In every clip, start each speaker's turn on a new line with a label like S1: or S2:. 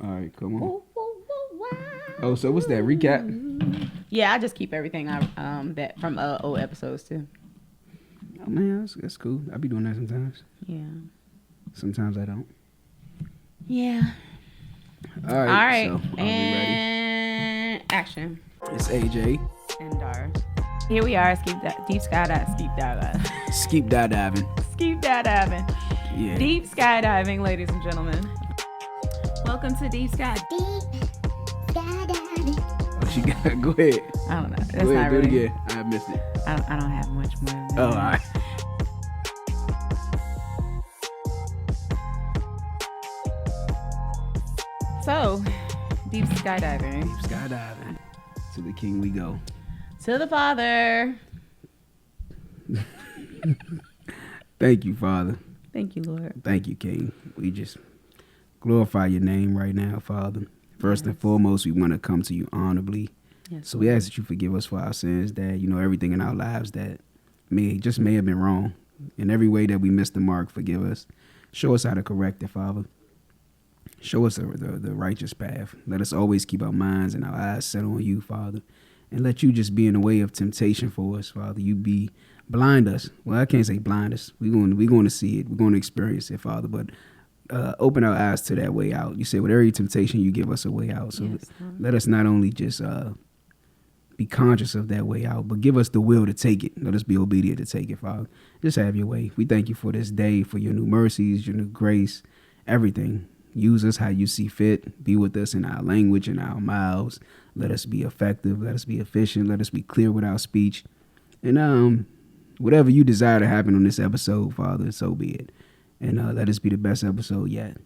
S1: All right, come on.
S2: Ooh, ooh, ooh, wow.
S1: Oh, so what's that recap?
S2: Yeah, I just keep everything I that from old episodes too.
S1: Oh man, that's cool. I be doing that sometimes.
S2: Yeah.
S1: Sometimes I don't.
S2: Yeah.
S1: All right.
S2: All right.
S1: So are we ready?
S2: And action.
S1: It's AJ.
S2: And Darah. Here we are. Deep skydiving.
S1: Skeep diving.
S2: Skydiving.
S1: Yeah.
S2: Deep skydiving, ladies and gentlemen. Welcome to Deep Sky.
S1: Oh, she got. Go ahead.
S2: I don't know. That's
S1: Go ahead.
S2: not
S1: Do it
S2: really.
S1: again. I missed it.
S2: I don't have much more than that.
S1: Oh, all right.
S2: So, deep skydiving.
S1: Deep skydiving. To the king we go.
S2: To the Father.
S1: Thank you, Father.
S2: Thank you, Lord.
S1: Thank you, King. We just glorify your name right now, Father. First and foremost, we want to come to you honorably.
S2: Yes.
S1: So we ask that you forgive us for our sins, Dad. You know, everything in our lives that may have been wrong. In every way that we missed the mark, forgive us. Show us how to correct it, Father. Show us the righteous path. Let us always keep our minds and our eyes set on you, Father. And let you just be in the way of temptation for us, Father. You be blind us. Well, I can't say blind us. We're going to see it. We're going to experience it, Father. But open our eyes to that way out. You say with every temptation, you give us a way out. So
S2: Yes,
S1: let us not only just be conscious of that way out, but give us the will to take it. Let us be obedient to take it, Father. Just have your way. We thank you for this day, for your new mercies, your new grace, everything. Use us how you see fit. Be with us in our language and our mouths. Let us be effective. Let us be efficient. Let us be clear with our speech. And whatever you desire to happen on this episode, Father, so be it. And let us be the best episode yet.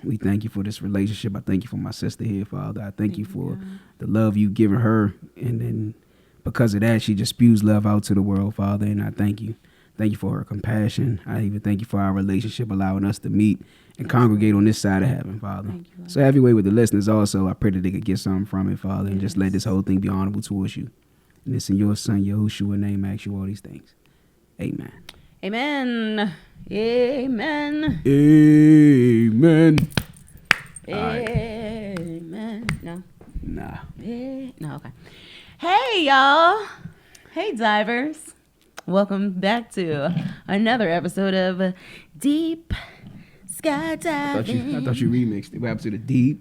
S1: We thank you for this relationship. I thank you for my sister here, Father. I thank you for the love you've given her. And then because of that, she just spews love out to the world, Father. And I thank you. Thank you for her compassion. I even thank you for our relationship, allowing us to meet and congregate on this side of heaven, Father. So have your way with the listeners also. I pray that they could get something from it, Father, and just let this whole thing be honorable towards you. And it's in your son, Yahushua's name, I ask you all these things. Amen.
S2: Amen. Amen.
S1: Amen.
S2: Amen. No.
S1: Nah.
S2: No, okay. Hey, y'all. Hey, divers. Welcome back to another episode of Deep Skydiving.
S1: I thought you remixed it. What happened to the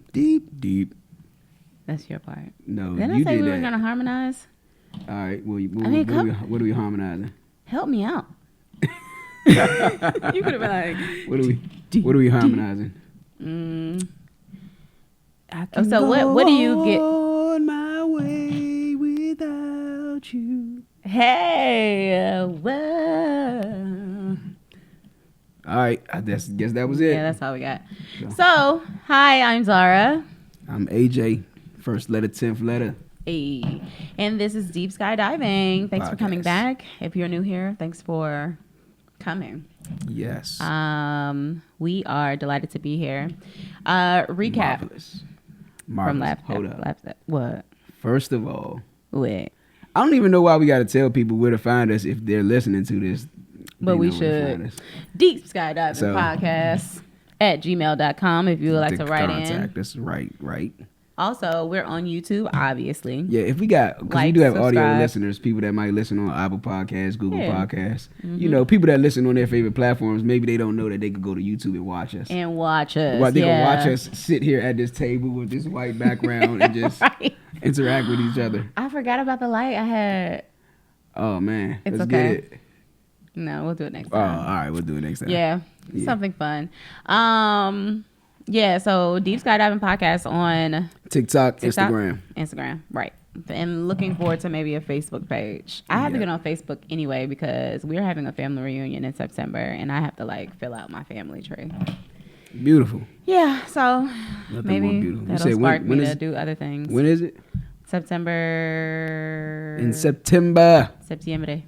S1: deep?
S2: That's your part.
S1: No,
S2: Didn't
S1: you
S2: I say
S1: did
S2: we
S1: that.
S2: were going to harmonize?
S1: All right. What are we harmonizing?
S2: Help me out. You could have been like,
S1: What are we harmonizing?
S2: So what do you get?
S1: On my way without you.
S2: Hey, well.
S1: All right, I guess that was it.
S2: Yeah, that's all we got. So, hi, I'm Darah.
S1: I'm AJ, first letter, 10th letter.
S2: Hey, and this is Deep Skydiving. Thanks for coming
S1: Podcast.
S2: back. If you're new here, thanks for coming.
S1: Yes.
S2: We are delighted to be here. Recap
S1: Marvelous.
S2: from last.
S1: Hold up.
S2: What?
S1: First of all,
S2: Wait.
S1: I don't even know why we got to tell people where to find us if they're listening to this.
S2: But we
S1: know where to find
S2: should.
S1: us.
S2: Deep Skydiving Podcast at gmail.com if you would like to write
S1: contact
S2: in.
S1: us. Right.
S2: Also, we're on YouTube, obviously.
S1: Yeah, if we got, because we
S2: Like,
S1: do have audio
S2: subscribe.
S1: listeners, people that might listen on Apple Podcasts, Google
S2: Yeah.
S1: Podcasts. You know, people that listen on their favorite platforms, maybe they don't know that they could go to YouTube and watch us.
S2: And watch us.
S1: Well, they can
S2: yeah.
S1: watch us sit here at this table with this white background and just
S2: Right.
S1: interact with each other.
S2: I forgot about the light I had.
S1: Oh, man.
S2: It's
S1: Let's
S2: okay.
S1: get it.
S2: No, we'll do it next
S1: Oh, all
S2: time.
S1: right. We'll do it next time.
S2: Yeah, something fun. Yeah, so Deep Skydiving Podcast on
S1: TikTok,
S2: TikTok,
S1: Instagram.
S2: right. And looking forward to maybe a Facebook page. I have to get on Facebook anyway because we're having a family reunion in September and I have to fill out my family tree.
S1: Beautiful.
S2: Yeah, so
S1: Nothing
S2: maybe
S1: more beautiful. You
S2: that'll
S1: say
S2: spark
S1: when
S2: me
S1: is
S2: to
S1: it?
S2: do other things.
S1: When is it?
S2: September.
S1: In September.
S2: September.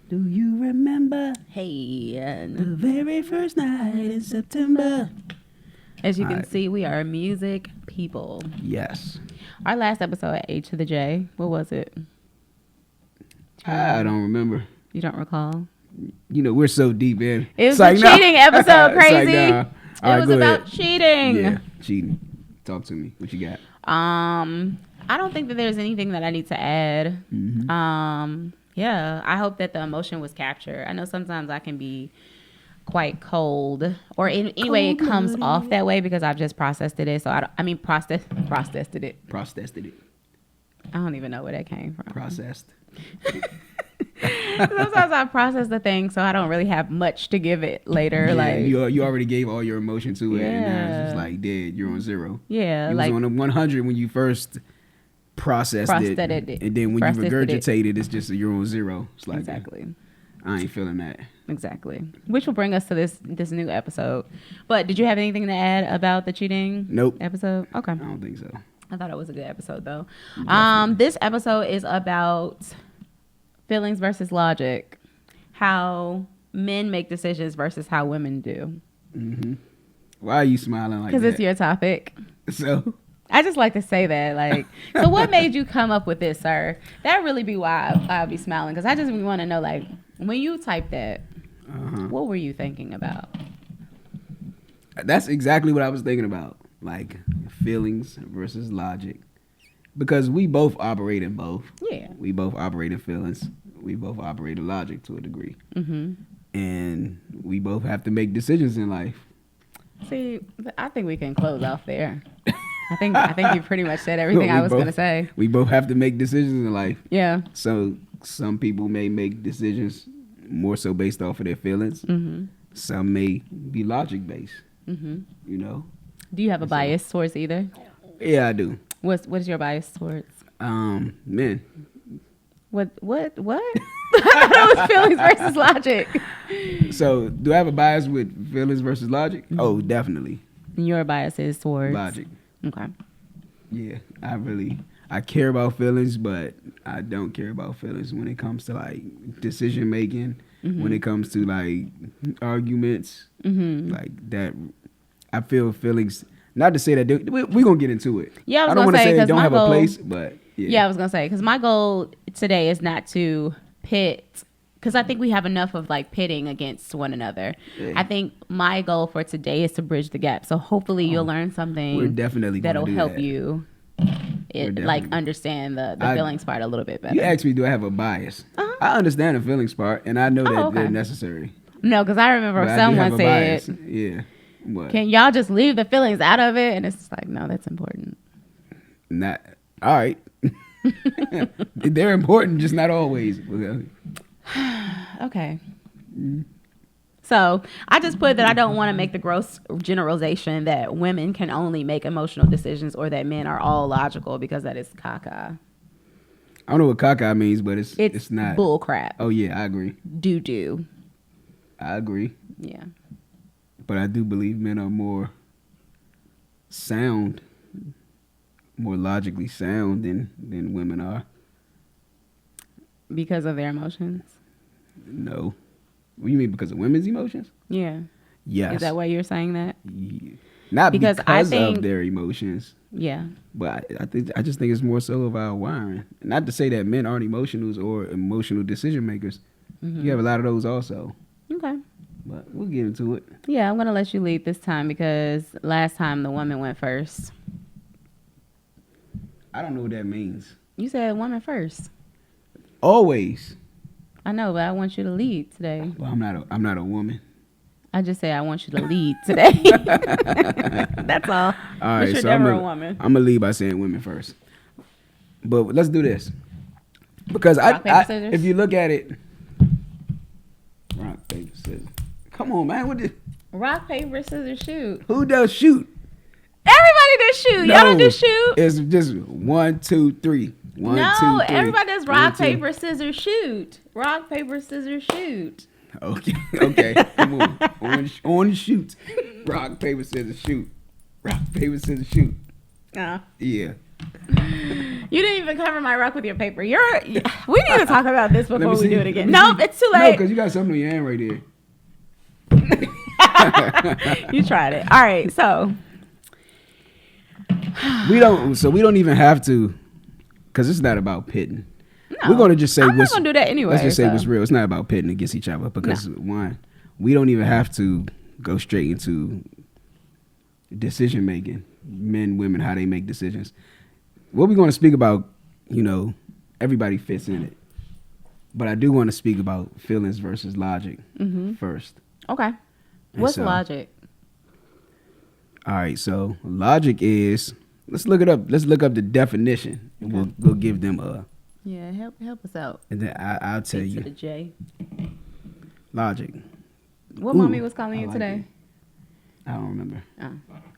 S1: Do you remember
S2: Hey.
S1: the very first night in September?
S2: As you can
S1: Alright.
S2: see, we are music people.
S1: Yes.
S2: Our last episode at H to the J, what was it?
S1: I don't remember.
S2: You don't recall?
S1: You know, we're so deep in.
S2: It was
S1: It's
S2: a
S1: like,
S2: cheating episode,
S1: It's like,
S2: crazy.
S1: nah. All right,
S2: It was
S1: go
S2: about
S1: ahead.
S2: cheating.
S1: Yeah, cheating. Talk to me. What you got?
S2: I don't think that there's anything that I need to add.
S1: Mm-hmm.
S2: Yeah, I hope that the emotion was captured. I know sometimes I can be quite cold, or anyway, it comes off that way because I've just processed it. So processed it.
S1: Processed it.
S2: I don't even know where that came from.
S1: Processed.
S2: Sometimes I process the thing, so I don't really have much to give it later.
S1: Yeah,
S2: like
S1: you already gave all your emotion to it,
S2: Yeah.
S1: and now it's just like dead. You're on 0.
S2: Yeah,
S1: you
S2: like
S1: was on a 100 when you first processed it, and then when you regurgitate it, it's just you're on 0. It's like
S2: exactly.
S1: I ain't feeling that.
S2: Exactly. Which will bring us to this new episode. But did you have anything to add about the cheating
S1: Nope.
S2: episode? Okay.
S1: I don't think so.
S2: I thought it was a good episode though.
S1: Definitely.
S2: This episode is about feelings versus logic. How men make decisions versus how women do.
S1: Mm-hmm. Why are you smiling like that?
S2: Because it's your topic.
S1: So
S2: I just like to say that. Like, so what made you come up with this, sir? That really be why I'll be smiling. Because I just want to know, like, when you typed that, what were you thinking about?
S1: That's exactly what I was thinking about. Like, feelings versus logic. Because we both operate in both.
S2: Yeah.
S1: We both operate in feelings. We both operate in logic to a degree.
S2: Mm-hmm.
S1: And we both have to make decisions in life.
S2: See, I think we can close off there. I think you pretty much said everything I was going to say.
S1: We both have to make decisions in life.
S2: Yeah.
S1: So some people may make decisions more so based off of their feelings. Mm-hmm. Some may be logic based. Mm-hmm. You know. Do
S2: you have a bias towards either?
S1: Yeah, I do.
S2: What is your bias towards?
S1: Men.
S2: What? I thought it was feelings versus logic.
S1: So, do I have a bias with feelings versus logic? Mm-hmm. Oh, definitely.
S2: Your bias is towards
S1: logic.
S2: Okay.
S1: Yeah, I care about feelings, but I don't care about feelings when it comes to like decision making. Mm-hmm. When it comes to like arguments, like that, I feel feelings. Not to say that we're gonna get into it.
S2: Yeah,
S1: I don't want to say it don't have a place, but
S2: yeah, I was gonna say because my goal today is not to pit. Because I think we have enough of like pitting against one another. Yeah. I think my goal for today is to bridge the gap. So hopefully you'll learn something.
S1: We're definitely
S2: that'll help you like understand the feelings part a little bit better.
S1: You asked me, do I have a bias? Uh-huh. I understand the feelings part, and I know that they're necessary.
S2: No, because I remember someone said,
S1: "Yeah, what?
S2: Can y'all just leave the feelings out of it?" And it's like, no, that's important.
S1: Not all right. They're important, just not always.
S2: Okay. So I just put that I don't want to make the gross generalization that women can only make emotional decisions or that men are all logical, because that is caca.
S1: I don't know what caca means, but it's not
S2: bull crap.
S1: Oh yeah, I agree.
S2: Doo.
S1: I agree.
S2: Yeah.
S1: But I do believe men are more sound, more logically sound than women are.
S2: Because of their emotions?
S1: No. What do you mean, because of women's emotions?
S2: Yeah.
S1: Yes.
S2: Is that why you're saying that?
S1: Yeah. Not because of their emotions.
S2: Yeah.
S1: But I just think it's more so of our wiring. Not to say that men aren't emotionals or emotional decision makers. Mm-hmm. You have a lot of those also.
S2: Okay.
S1: But we'll get into it.
S2: Yeah, I'm going to let you lead this time because last time the woman went first.
S1: I don't know what that means.
S2: You said woman first.
S1: Always.
S2: I know, but I want you to lead today.
S1: Well, I'm not a woman.
S2: I just say I want you to lead today. That's all.
S1: All right,
S2: but you're
S1: so
S2: never a woman.
S1: I'm gonna lead by saying women first. But let's do this because
S2: rock, paper, scissors?
S1: If you look at it, rock paper scissors. Come on, man. What
S2: rock paper scissors shoot?
S1: Who does shoot?
S2: Everybody does shoot. Y'all don't do shoot.
S1: It's just 1, 2, 3. 1, 2, 3.
S2: Everybody does rock, paper, scissors, shoot. Rock, paper, scissors, shoot.
S1: Okay. Come on. On the shoot. Rock, paper, scissors, shoot. Rock, paper, scissors, shoot. Yeah.
S2: You didn't even cover my rock with your paper. We need to talk about this before we do it again. Nope, it's too late.
S1: No, because you got something in your hand right
S2: there. You tried it. All right, so
S1: we don't even have to, because it's not about pitting. No, we're gonna just say
S2: I'm not gonna do that anyway.
S1: Let's just say what's real. It's not about pitting against each other, because one, we don't even have to go straight into decision making. men, women, how they make decisions. What we're going to speak about, everybody fits in it. But I do want to speak about feelings versus logic first.
S2: Okay. What's logic?
S1: All right, so logic is, let's look it up. Let's look up the definition, and we'll give them a.
S2: Yeah, help us out.
S1: And then I'll tell you.
S2: To the J.
S1: Logic.
S2: What mommy was calling you today?
S1: I don't remember.
S2: Oh,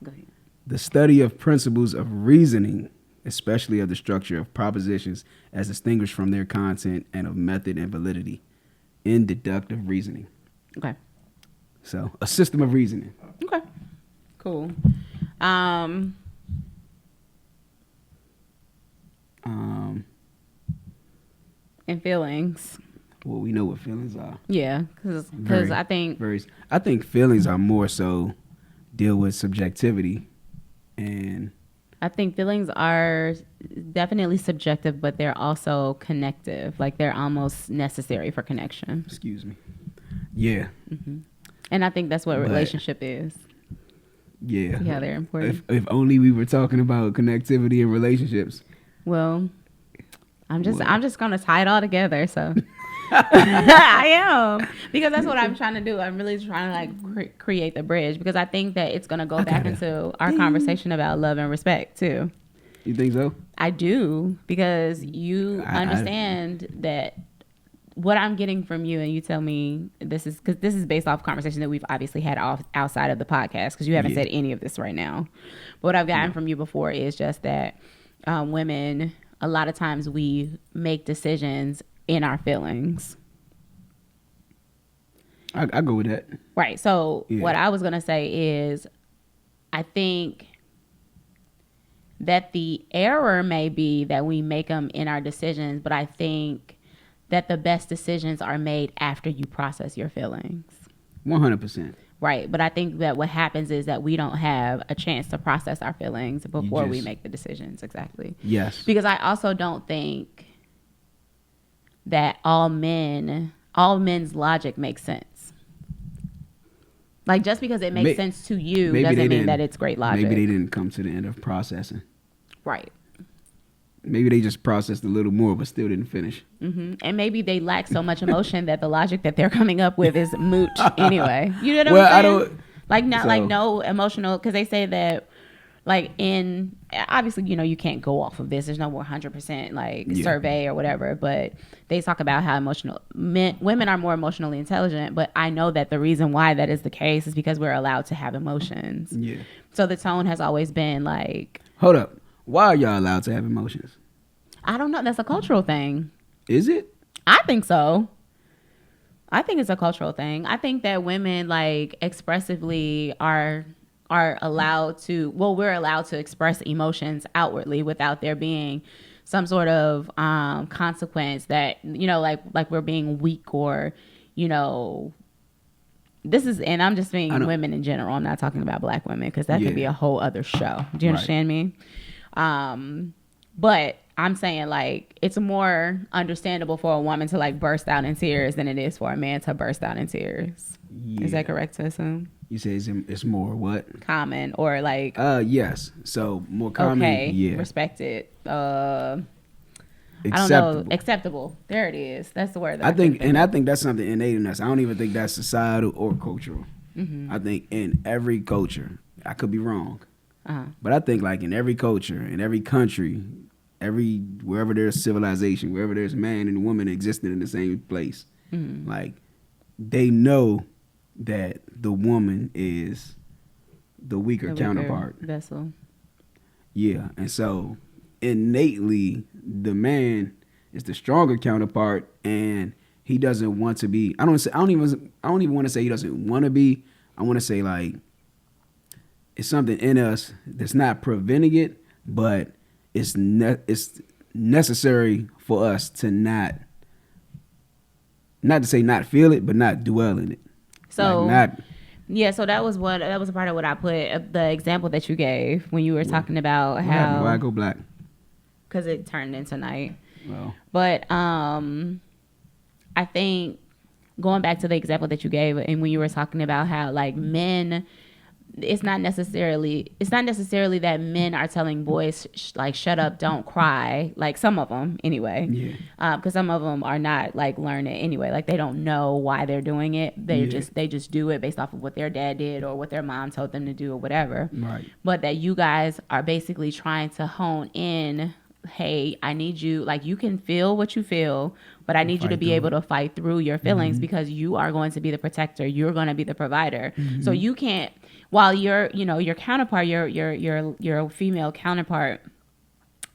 S2: go ahead.
S1: The study of principles of reasoning, especially of the structure of propositions as distinguished from their content, and of method and validity in deductive reasoning.
S2: Okay.
S1: So, a system of reasoning.
S2: Okay. Cool. And feelings.
S1: Well, we know what feelings are.
S2: Yeah, because I
S1: think feelings are more so deal with subjectivity, and
S2: I think feelings are definitely subjective, but they're also connective. Like they're almost necessary for connection.
S1: Excuse me. Yeah.
S2: Mm-hmm. And I think that's what relationship is.
S1: Yeah.
S2: Yeah, they're important.
S1: If only we were talking about connectivity and relationships.
S2: Well, I'm just gonna tie it all together. So I am, because that's what I'm trying to do. I'm really trying to create the bridge, because I think that it's gonna go back into our conversation about love and respect too.
S1: You think so?
S2: I do, because you understand that what I'm getting from you, and you tell me this is based off conversation that we've obviously had outside of the podcast, because you haven't said any of this right now. But what I've gotten from you before is just that women, a lot of times we make decisions in our feelings.
S1: I go with that.
S2: Right. So what I was going to say is, I think that the error may be that we make them in our decisions, but I think that the best decisions are made after you process your feelings.
S1: 100%.
S2: Right. But I think that what happens is that we don't have a chance to process our feelings before we make the decisions. Exactly.
S1: Yes.
S2: Because I also don't think that all men's logic makes sense. Like, just because it makes sense to you doesn't mean that it's great logic.
S1: Maybe they didn't come to the end of processing.
S2: Right.
S1: Maybe they just processed a little more, but still didn't finish.
S2: Mm-hmm. And maybe they lack so much emotion that the logic that they're coming up with is moot anyway. You know what I'm saying? Like no emotional, because they say that, like, in, obviously, you can't go off of this. There's no 100% survey or whatever, but they talk about how women are more emotionally intelligent. But I know that the reason why that is the case is because we're allowed to have emotions.
S1: Yeah.
S2: So the tone has always been like,
S1: hold up. Why are y'all allowed to have emotions?
S2: I don't know. That's a cultural thing.
S1: Is it?
S2: I think so. I think it's a cultural thing. I think that women, expressively are allowed to, we're allowed to express emotions outwardly without there being some sort of consequence that, like we're being weak, or, this is, and I'm just saying women in general. I'm not talking about black women, because that could be a whole other show. Do you understand me? But I'm saying, it's more understandable for a woman to burst out in tears than it is for a man to burst out in tears. Yeah. Is that correct to assume? You say
S1: it's more what?
S2: Common, or
S1: yes. So more common.
S2: Okay.
S1: Yeah.
S2: Respected. I don't know. Acceptable. There it is. That's the word.
S1: I think that's something innate in us. I don't even think that's societal or cultural. Mm-hmm. I think in every culture, I could be wrong, but I think in every culture, in every country, wherever there's civilization, wherever there's man and woman existing in the same place, they know that the woman is the weaker counterpart
S2: vessel.
S1: Yeah, and so innately the man is the stronger counterpart, and he doesn't want to be. I don't even want to say he doesn't want to be. I want to say it's something in us that's not preventing it, but it's necessary for us to not to say not feel it, but not dwell in it.
S2: So so that was a part of what I put, the example that you gave when you were talking about how.
S1: Why I go black?
S2: Because it turned into night.
S1: Well.
S2: But I think going back to the example that you gave, and when you were talking about how men it's not necessarily that men are telling boys like shut up, don't cry, like some of them anyway.
S1: Yeah.
S2: Because some of them are not like learning anyway, like they don't know why they're doing it. They just do it based off of what their dad did or what their mom told them to do or whatever.
S1: Right.
S2: But that you guys are basically trying to hone in, hey, I need you, like you can feel what you feel, but I need you to be able to fight through your feelings because you are going to be the protector. You're going to be the provider. So you can't, while your counterpart, your female counterpart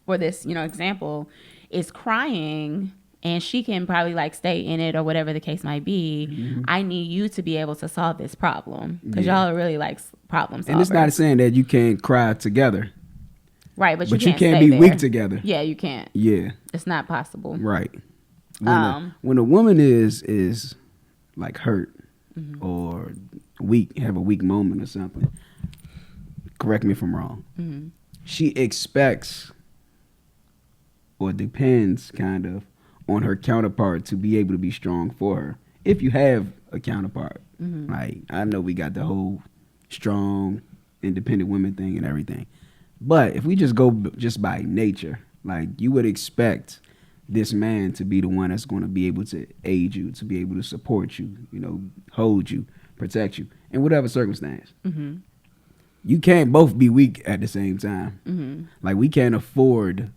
S2: for this, example is crying and she can probably like stay in it or whatever the case might be. I need you to be able to solve this problem because y'all are really like problem solvers.
S1: And it's not saying that you can't cry together.
S2: Right, but
S1: you can't be weak together.
S2: Yeah, you can't.
S1: Yeah.
S2: It's not possible.
S1: Right. When a woman is like hurt or weak, have a weak moment or something, correct me if I'm wrong, she expects or depends kind of on her counterpart to be able to be strong for her. If you have a counterpart, like I know we got the whole strong, independent women thing and everything. But if we just go just by nature, like you would expect this man to be the one that's going to be able to aid you, to be able to support you, hold you, protect you in whatever circumstance. You can't both be weak at the same time. Like we can't afford.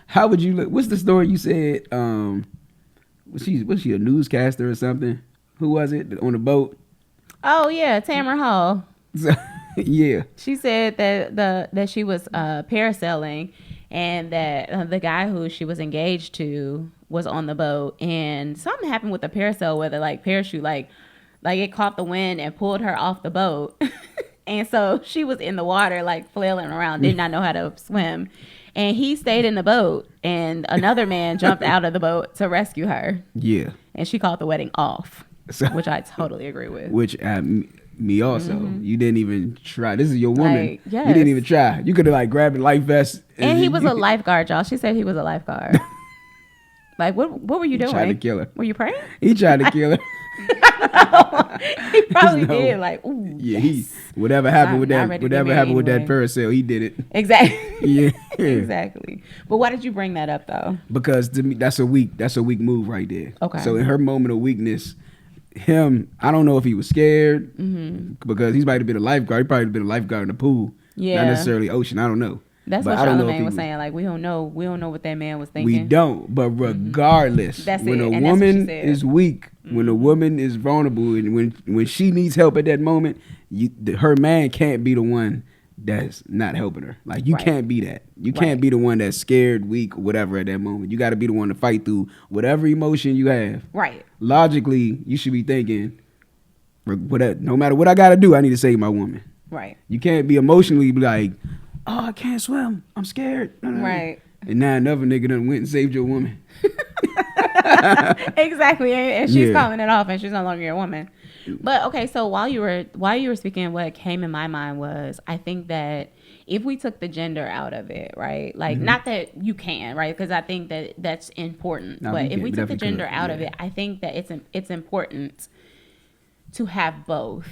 S1: How would you look? What's the story you said? Was she a newscaster or something? Who was it on the boat?
S2: Oh yeah, Tamara Hall.
S1: Yeah.
S2: She said that she was parasailing and that the guy who she was engaged to was on the boat and something happened with the parasail where the like parachute like it caught the wind and pulled her off the boat. And so she was in the water like flailing around, did not know how to swim. And he stayed in the boat and another man jumped out of the boat to rescue her. Yeah. And she called the wedding off, which I totally agree with.
S1: Which me also. You didn't even try. This is your woman.
S2: Like, yes.
S1: You didn't even try. You could have like grabbed a life vest.
S2: And he was a lifeguard, y'all. She said he was a lifeguard. Like, what were you doing?
S1: He tried to kill her.
S2: Were you praying?
S1: He tried to kill her.
S2: He probably did. Like, ooh.
S1: Yeah, yes. Whatever happened with that parasail, he did it.
S2: Exactly.
S1: Yeah.
S2: Exactly. But why did you bring that up though?
S1: Because to me, that's a weak move right there.
S2: Okay.
S1: So in her moment of weakness, I don't know if he was scared because he's might have been a lifeguard. He probably been a lifeguard in the pool, not necessarily ocean. I don't know.
S2: That's what Charlamagne was saying. Like we don't know what that man was thinking.
S1: We don't. But regardless, when a woman is weak, when a woman is vulnerable, and when she needs help at that moment, her man can't be the one that's not helping her. Like you can't be that. You can't be the one that's scared, weak, whatever at that moment. You got to be the one to fight through whatever emotion you have.
S2: Right.
S1: Logically, you should be thinking, no matter what I got to do, I need to save my woman.
S2: Right.
S1: You can't be emotionally like, oh, I can't swim. I'm scared. No.
S2: Right.
S1: And now another nigga done went and saved your woman.
S2: Exactly. And she's calling it off and she's no longer your woman. But okay, so while you were speaking, what came in my mind was I think that if we took the gender out of it, right? Like not that you can, right? Because I think that that's important. No, but if we took the gender out of it, I think that it's important to have both.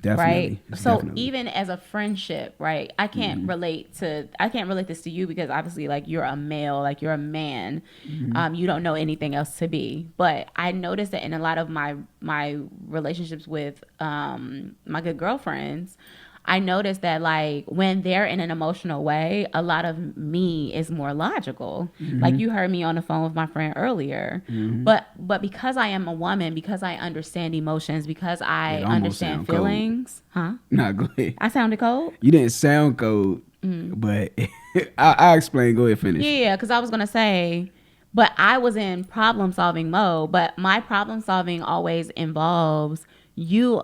S1: Definitely.
S2: Right. So definitely. Even as a friendship, right? I can't relate this to you because obviously like you're a male, like you're a man. You don't know anything else to be. But I noticed that in a lot of my relationships with my good girlfriends, I noticed that like when they're in an emotional way, a lot of me is more logical. Like you heard me on the phone with my friend earlier. But because I am a woman, because I understand emotions, because I understand feelings. Cold. Huh?
S1: No, go ahead.
S2: I sounded cold?
S1: You didn't sound cold, but I'll explain. Go ahead, finish.
S2: Yeah, because I was going to say, but I was in problem solving mode, but my problem solving always involves your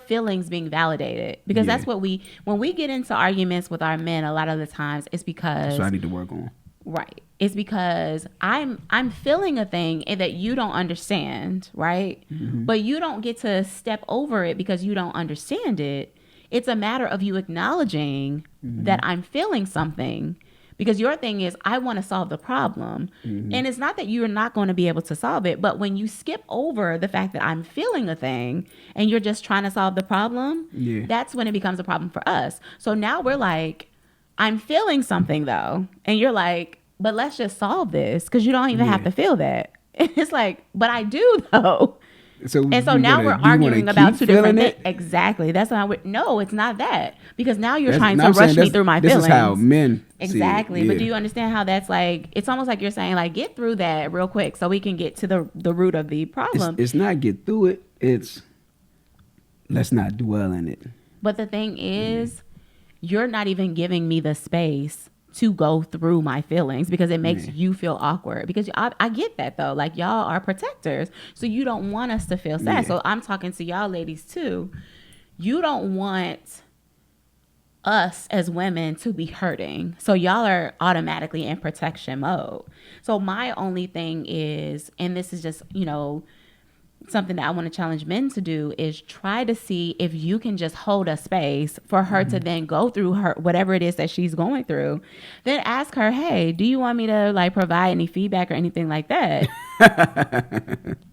S2: feelings being validated, because that's what when we get into arguments with our men, a lot of the times it's because
S1: that's what I need to work on.
S2: Right. It's because I'm feeling a thing that you don't understand, right? But you don't get to step over it because you don't understand it. It's a matter of you acknowledging that I'm feeling something, Because your thing is, I want to solve the problem. And it's not that you're not going to be able to solve it, but when you skip over the fact that I'm feeling a thing and you're just trying to solve the problem, that's when it becomes a problem for us. So now we're like, I'm feeling something though. And you're like, but let's just solve this because you don't even have to feel that. It's like, but I do though. So now we're arguing about two different things. Exactly. That's not what. No, it's not that, because now you're trying to rush me through my feelings.
S1: This is how men
S2: exactly.
S1: See it.
S2: But do you understand how that's like? It's almost like you're saying like, get through that real quick so we can get to the root of the problem.
S1: It's not get through it. It's let's not dwell in it.
S2: But the thing is, you're not even giving me the space to go through my feelings because it makes you feel awkward. Because I get that though. Like, y'all are protectors, so you don't want us to feel sad. So I'm talking to y'all ladies too. You don't want us as women to be hurting. So y'all are automatically in protection mode. So my only thing is, and this is just, something that I want to challenge men to do, is try to see if you can just hold a space for her to then go through her whatever it is that she's going through. Then ask her, hey, do you want me to like provide any feedback or anything like that?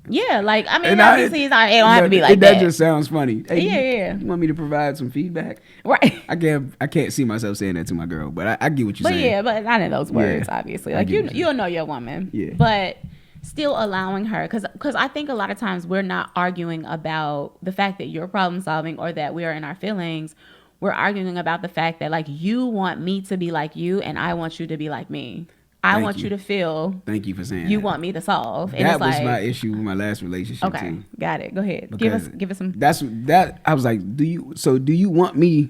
S2: Yeah, like I mean, obviously it don't have to be like that.
S1: That just sounds funny. Hey,
S2: yeah.
S1: You want me to provide some feedback?
S2: Right.
S1: I can't see myself saying that to my girl, but I get what you're saying.
S2: But yeah, but not in those words, obviously. Like you'll know your woman.
S1: Yeah.
S2: But still allowing her, because I think a lot of times we're not arguing about the fact that you're problem solving or that we are in our feelings. We're arguing about the fact that like you want me to be like you and I want you to be like me. I want you to feel.
S1: Thank you for saying
S2: you
S1: that.
S2: want me to solve. And
S1: that was my issue with my last relationship too.
S2: Okay, got it. Go ahead.
S1: Because
S2: give us some.
S1: That I was like, do you want me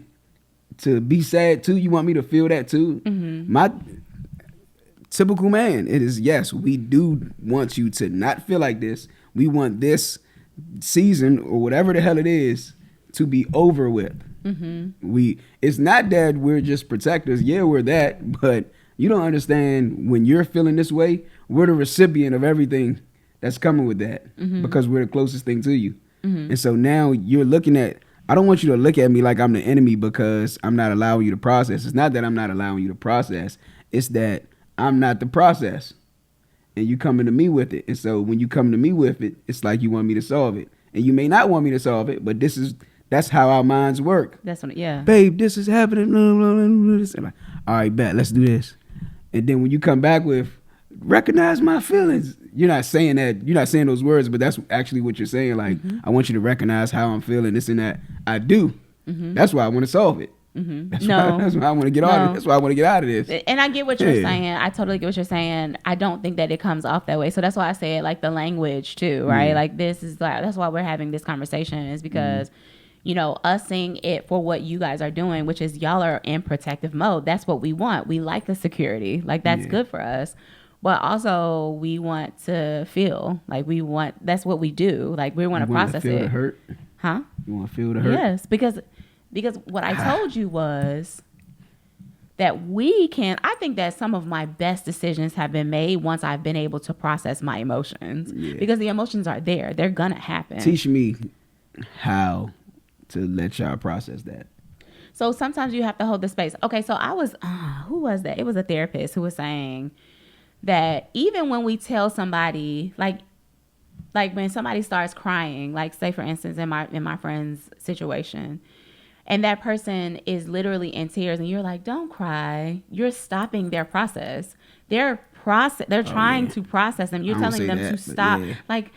S1: to be sad too? You want me to feel that too? My typical man, it is, yes, we do want you to not feel like this. We want this season or whatever the hell it is to be over with. It's not that we're just protectors. Yeah, we're that, but you don't understand, when you're feeling this way, we're the recipient of everything that's coming with that, because we're the closest thing to you. And so now you're looking at, I don't want you to look at me like I'm the enemy because I'm not allowing you to process. It's not that I'm not allowing you to process. It's that I'm not the process, and you coming to me with it. And so when you come to me with it, it's like you want me to solve it, and you may not want me to solve it, but that's how our minds work.
S2: That's what, yeah.
S1: Babe, this is happening. And like, all right, bet, let's do this. And then when you come back with, recognize my feelings, you're not saying that. You're not saying those words, but that's actually what you're saying. Like, I want you to recognize how I'm feeling, this and that. I do. That's why I want to solve it. That's why I want to get out of it. That's why I want to get out of this.
S2: And I get what you're saying. I totally get what you're saying. I don't think that it comes off that way. So that's why I say it, like the language too, right? Like this is like, that's why we're having this conversation, is because us seeing it for what you guys are doing, which is y'all are in protective mode. That's what we want. We like the security. Like that's good for us. But also we want to feel like that's what we do. Like we want to process it.
S1: You want to feel the hurt?
S2: Huh?
S1: You want to feel the hurt?
S2: Yes, because what I told you was that I think that some of my best decisions have been made once I've been able to process my emotions, because the emotions are there. They're going to happen.
S1: Teach me how to let y'all process that.
S2: So sometimes you have to hold the space. Okay, so I was, who was that? It was a therapist who was saying that even when we tell somebody, like when somebody starts crying, like say for instance in my friend's situation, and that person is literally in tears, and you're like, don't cry. You're stopping their process. They're trying to process them. You're telling them to stop. Yeah. Like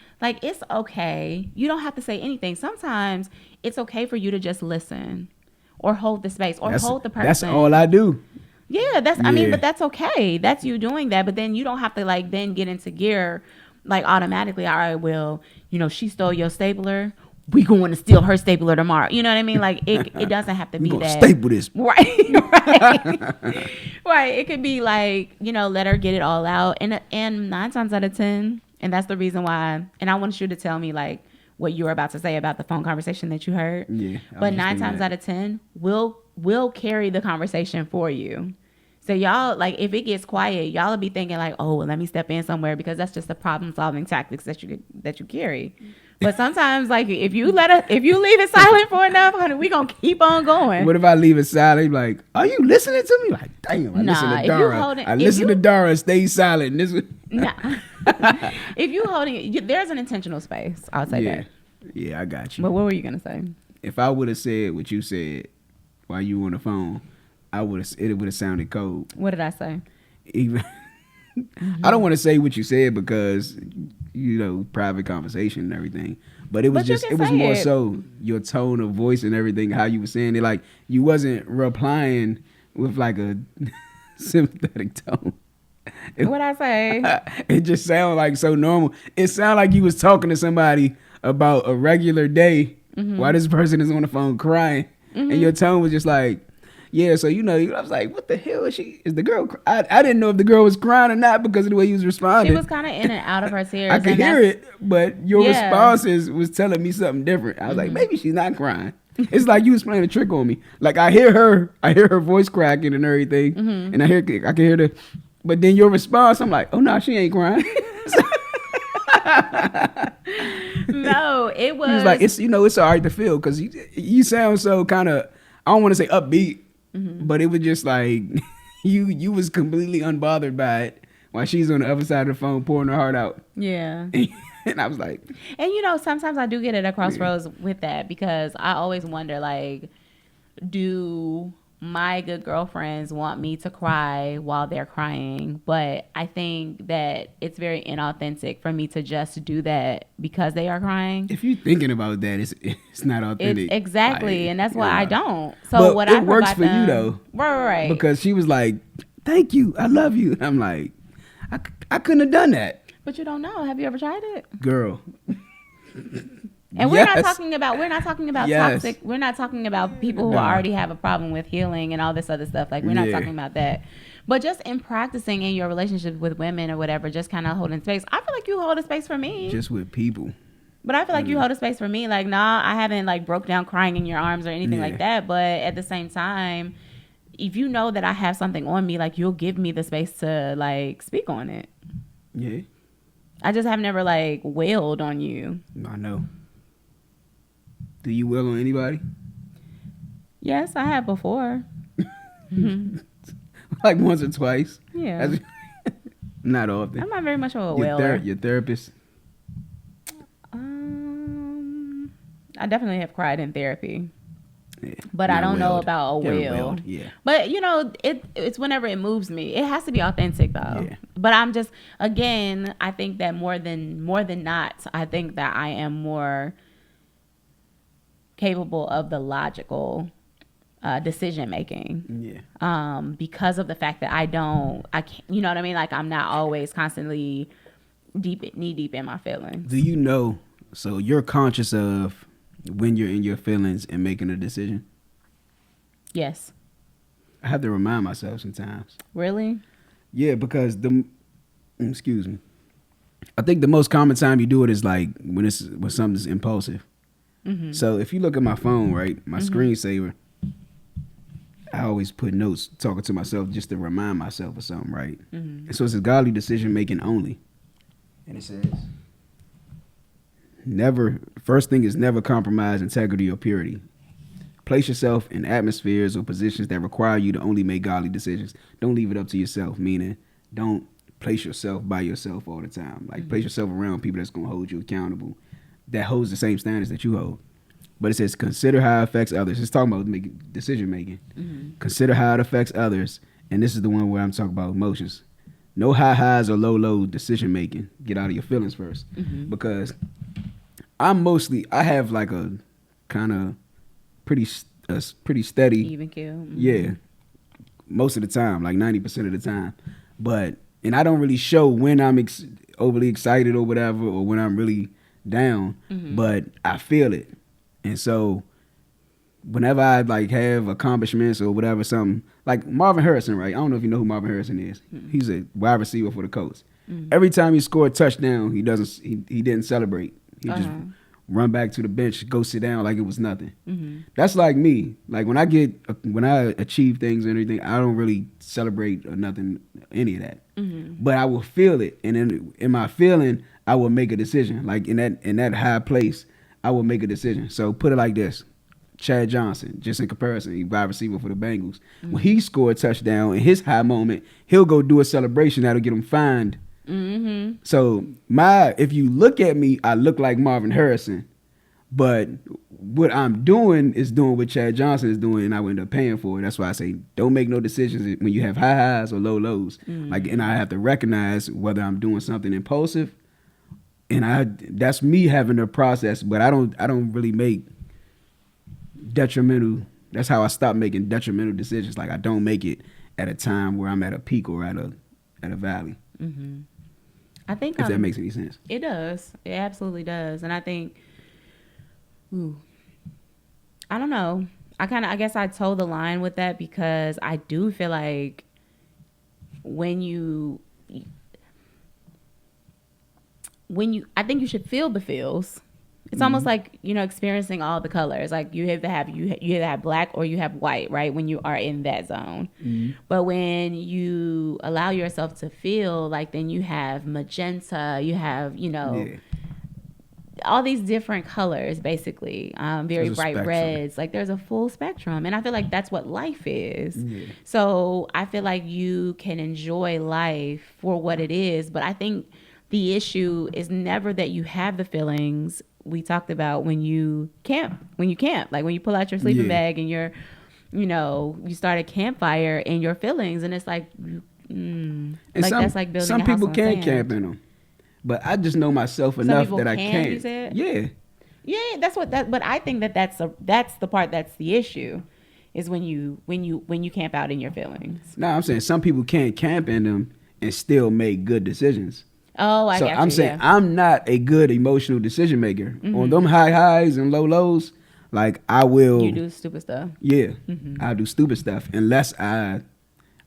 S2: it's okay. You don't have to say anything. Sometimes it's okay for you to just listen or hold the space or hold the person.
S1: That's all I do.
S2: Yeah, I mean, but that's okay. That's you doing that. But then you don't have to like then get into gear like automatically. All right, well, she stole your stapler. We going to steal her stapler tomorrow. You know what I mean? Like it doesn't have to be that.
S1: Staple this.
S2: Right. Right. It could be like, let her get it all out. And 9 times out of 10, and that's the reason why, and I want you to tell me like what you were about to say about the phone conversation that you heard.
S1: Yeah.
S2: But 9 times out of 10, we'll carry the conversation for you. So y'all, like, if it gets quiet, y'all will be thinking like, oh, well, let me step in somewhere, because that's just the problem solving tactics that you carry. But sometimes, like, if you leave it silent for enough, honey, we gonna keep on going.
S1: What if I leave it silent? Like, are you listening to me? Like, damn, I listen to Darah. I listen to Darah and stay silent.
S2: Nah. If you holding it, there's an intentional space. I'll say that.
S1: Yeah, I got you.
S2: But what were you gonna say?
S1: If I would have said what you said while you were on the phone, it would have sounded cold.
S2: What did I say?
S1: Even I don't want to say what you said because private conversation and everything. But it was more so your tone of voice and everything, how you were saying it. Like you wasn't replying with like a sympathetic tone.
S2: What'd I say?
S1: It just sounded like so normal. It sounded like you was talking to somebody about a regular day while this person is on the phone crying. And your tone was just like, yeah, so I was like, what the hell is the girl? I didn't know if the girl was crying or not because of the way you was responding.
S2: She was kind of in and out of her tears.
S1: I could hear it, but your responses was telling me something different. I was like, maybe she's not crying. It's like you was playing a trick on me. Like I hear her voice cracking and everything, and I can hear but then your response, I'm like, oh no, she ain't crying.
S2: No, it was.
S1: He was like, it's all right to feel because you sound so kind of, I don't want to say upbeat, but it was just like you was completely unbothered by it while she's on the other side of the phone pouring her heart out.
S2: Yeah.
S1: And I was like,
S2: and sometimes I do get at a crossroads with that because I always wonder, like, do my good girlfriends want me to cry while they're crying? But I think that it's very inauthentic for me to just do that because they are crying.
S1: If you're thinking about that, it's not authentic.
S2: Exactly,
S1: like,
S2: and that's why I don't. So what it
S1: works for you though,
S2: right?
S1: Because she was like, "Thank you, I love you." And I'm like, I couldn't have done that.
S2: But you don't know. Have you ever tried it,
S1: girl?
S2: And we're not talking about
S1: yes.
S2: toxic. We're not talking about people who already have a problem with healing and all this other stuff. Like we're not talking about that. But just in practicing in your relationships with women or whatever, just kind of holding space. I feel like you hold a space for me.
S1: Just with people.
S2: But I feel like you hold a space for me. Like, nah, I haven't like broke down crying in your arms or anything like that. But at the same time, if you know that I have something on me, like you'll give me the space to like speak on it.
S1: Yeah.
S2: I just have never like wailed on you.
S1: I know. Do you wail on anybody?
S2: Yes, I have before.
S1: Like once or twice.
S2: Yeah.
S1: Not often.
S2: I'm not very much of a wailer.
S1: Your therapist?
S2: I definitely have cried in therapy.
S1: Yeah,
S2: but I don't know about a wail.
S1: Yeah.
S2: But it's whenever it moves me. It has to be authentic though. Yeah. But I'm just, again, I think that more than not, I think that I am more capable of the logical decision making.
S1: Yeah.
S2: Because of the fact that I can't, you know what I mean? Like I'm not always constantly knee deep in my feelings.
S1: Do you know? So you're conscious of when you're in your feelings and making a decision?
S2: Yes.
S1: I have to remind myself sometimes.
S2: Really?
S1: Yeah, because excuse me. I think the most common time you do it is like when something's impulsive. Mm-hmm. So if you look at my phone, right, my screensaver, I always put notes talking to myself just to remind myself of something, right? Mm-hmm. And so it's a godly decision making only. And it says, first thing is never compromise integrity or purity. Place yourself in atmospheres or positions that require you to only make godly decisions. Don't leave it up to yourself, meaning don't place yourself by yourself all the time. Like place yourself around people that's going to hold you accountable, that holds the same standards that you hold. But it says consider how it affects others. It's talking about decision making. Mm-hmm. Consider how it affects others. And this is the one where I'm talking about emotions. No high highs or low decision making. Get out of your feelings first. Mm-hmm. Because I have like a kind of pretty steady.
S2: Even keel. Mm-hmm.
S1: Yeah. Most of the time, like 90% of the time. And I don't really show when I'm overly excited or whatever, or when I'm really down, but I feel it. And so whenever I like have accomplishments or whatever, something like Marvin Harrison, right? I don't know if you know who Marvin Harrison is. Mm-hmm. He's a wide receiver for the Colts. Mm-hmm. Every time he scored a touchdown, he didn't celebrate. He just run back to the bench, go sit down like it was nothing. Mm-hmm. That's like me. Like when I achieve things and everything, I don't really celebrate or nothing, any of that. Mm-hmm. But I will feel it, and in my feeling, I will make a decision. Like in that high place, I will make a decision. So put it like this. Chad Johnson, just in comparison, he wide receiver for the Bengals. Mm-hmm. When he scored a touchdown in his high moment, he'll go do a celebration that'll get him fined. Mm-hmm. So if you look at me, I look like Marvin Harrison, but what I'm doing is doing what Chad Johnson is doing, and I will end up paying for it. That's why I say don't make no decisions when you have high highs or low lows. Mm-hmm. Like, and I have to recognize whether I'm doing something impulsive, and that's me having a process. But I don't really make detrimental. That's how I stopped making detrimental decisions. Like I don't make it at a time where I'm at a peak or at a valley. Mm-hmm.
S2: I think
S1: if that makes any sense.
S2: It does. It absolutely does. And I think, I don't know. I guess I toe the line with that because I do feel like I think you should feel the feels. It's almost like, experiencing all the colors. Like you either have black or you have white, right? When you are in that zone. Mm-hmm. But when you allow yourself to feel, like then you have magenta, you have, all these different colors, basically. Very bright spectrum. Reds. Like there's a full spectrum. And I feel like that's what life is. Yeah. So I feel like you can enjoy life for what it is. But I think the issue is never that you have the feelings we talked about when you camp, like when you pull out your sleeping bag and you're, you start a campfire and your feelings, and it's like, that's like building
S1: some
S2: a house
S1: people
S2: on
S1: can't
S2: sand.
S1: Camp in them, but I just know myself enough that I can't.
S2: You said?
S1: Yeah,
S2: but I think that's the part that's the issue, is when you camp out in your feelings.
S1: No, I'm saying some people can't camp in them and still make good decisions.
S2: Oh, I got you.
S1: So I'm saying I'm not a good emotional decision maker. Mm-hmm. On them high highs and low lows, like I will.
S2: You do stupid stuff.
S1: Yeah, mm-hmm. I do stupid stuff unless now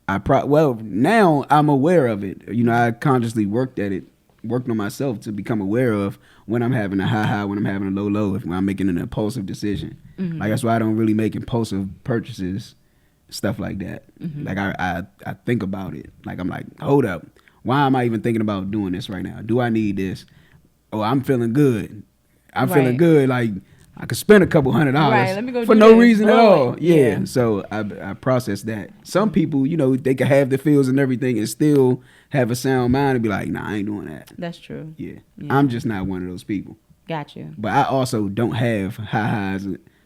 S1: I'm aware of it. I consciously worked on myself to become aware of when I'm having a high, when I'm having a low, when I'm making an impulsive decision. Mm-hmm. Like that's why I don't really make impulsive purchases, stuff like that. Mm-hmm. Like I think about it. Like I'm like, hold up. Why am I even thinking about doing this right now? Do I need this? Oh, I'm feeling good. Feeling good. Like I could spend a couple $100 for no reason at all. Yeah. So I process that. Some people, they can have the feels and everything and still have a sound mind and be like, nah, I ain't doing that.
S2: That's true.
S1: Yeah. I'm just not one of those people.
S2: Got you.
S1: But I also don't have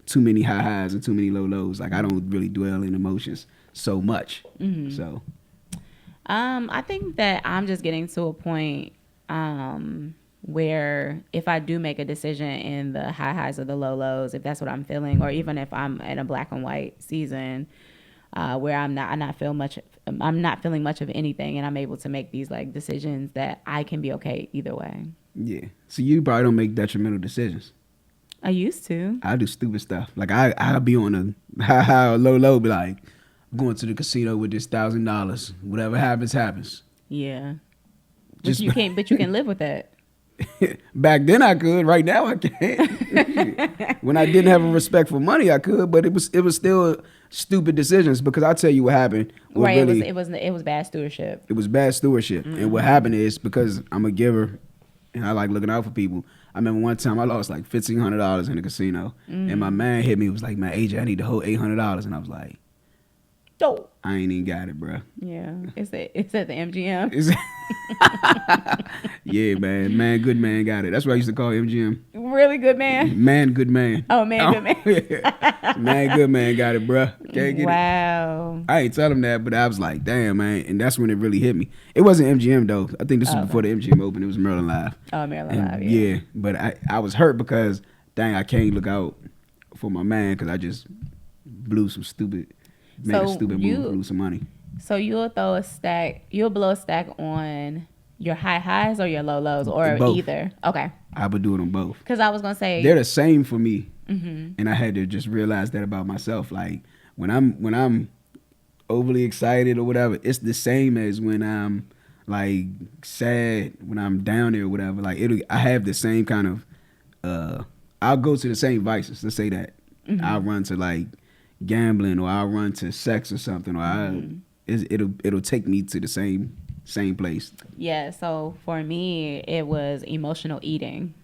S1: too many high highs and too many low lows. Like I don't really dwell in emotions so much. Mm-hmm. So.
S2: I think that I'm just getting to a point where if I do make a decision in the high highs or the low lows, if that's what I'm feeling, or even if I'm in a black and white season where I'm not feeling much of anything, and I'm able to make these like decisions that I can be okay either way. Yeah.
S1: So you probably don't make detrimental decisions.
S2: I used to.
S1: I do stupid stuff. Like I'll be on a high or low, be like, going to the casino with this $1,000. Whatever happens.
S2: Yeah. But you can live with that.
S1: Back then I could. Right now I can't. When I didn't have a respect for money, I could. But it was still stupid decisions, because I'll tell you what happened.
S2: Right. Really, it was bad stewardship.
S1: It was bad stewardship. Mm-hmm. And what happened is, because I'm a giver and I like looking out for people, I remember one time I lost like $1,500 in the casino. Mm-hmm. And my man hit me. He was like, man, AJ, I need the whole $800. And I was like,
S2: dope.
S1: I ain't even got it, bro.
S2: Yeah, it's at the MGM.
S1: Yeah, man, good man got it. That's what I used to call MGM.
S2: Really good man.
S1: Man, good man.
S2: Oh, man, good man.
S1: Yeah. Man, good man got it, bro. Can't get
S2: wow.
S1: it. I ain't tell him that, but I was like, damn, man, and that's when it really hit me. It wasn't MGM though. I think this was before the MGM opened. It was Maryland Live.
S2: Oh, Maryland Live. Yeah.
S1: But I was hurt because dang, I can't look out for my man because I just blew some stupid. Made a stupid move, lose some money.
S2: So you'll blow a stack on your high highs or your low lows, or
S1: both.
S2: Either. Okay.
S1: I would do it on both.
S2: Because I was gonna say
S1: they're the same for me, and I had to just realize that about myself. Like when I'm overly excited or whatever, it's the same as when I'm like sad, when I'm down there or whatever. Like I have the same kind of. I'll go to the same vices. Let's say that. Mm-hmm. I'll run to like gambling, or I'll run to sex or something, or it'll take me to the same same place.
S2: Yeah, so for me, it was emotional eating.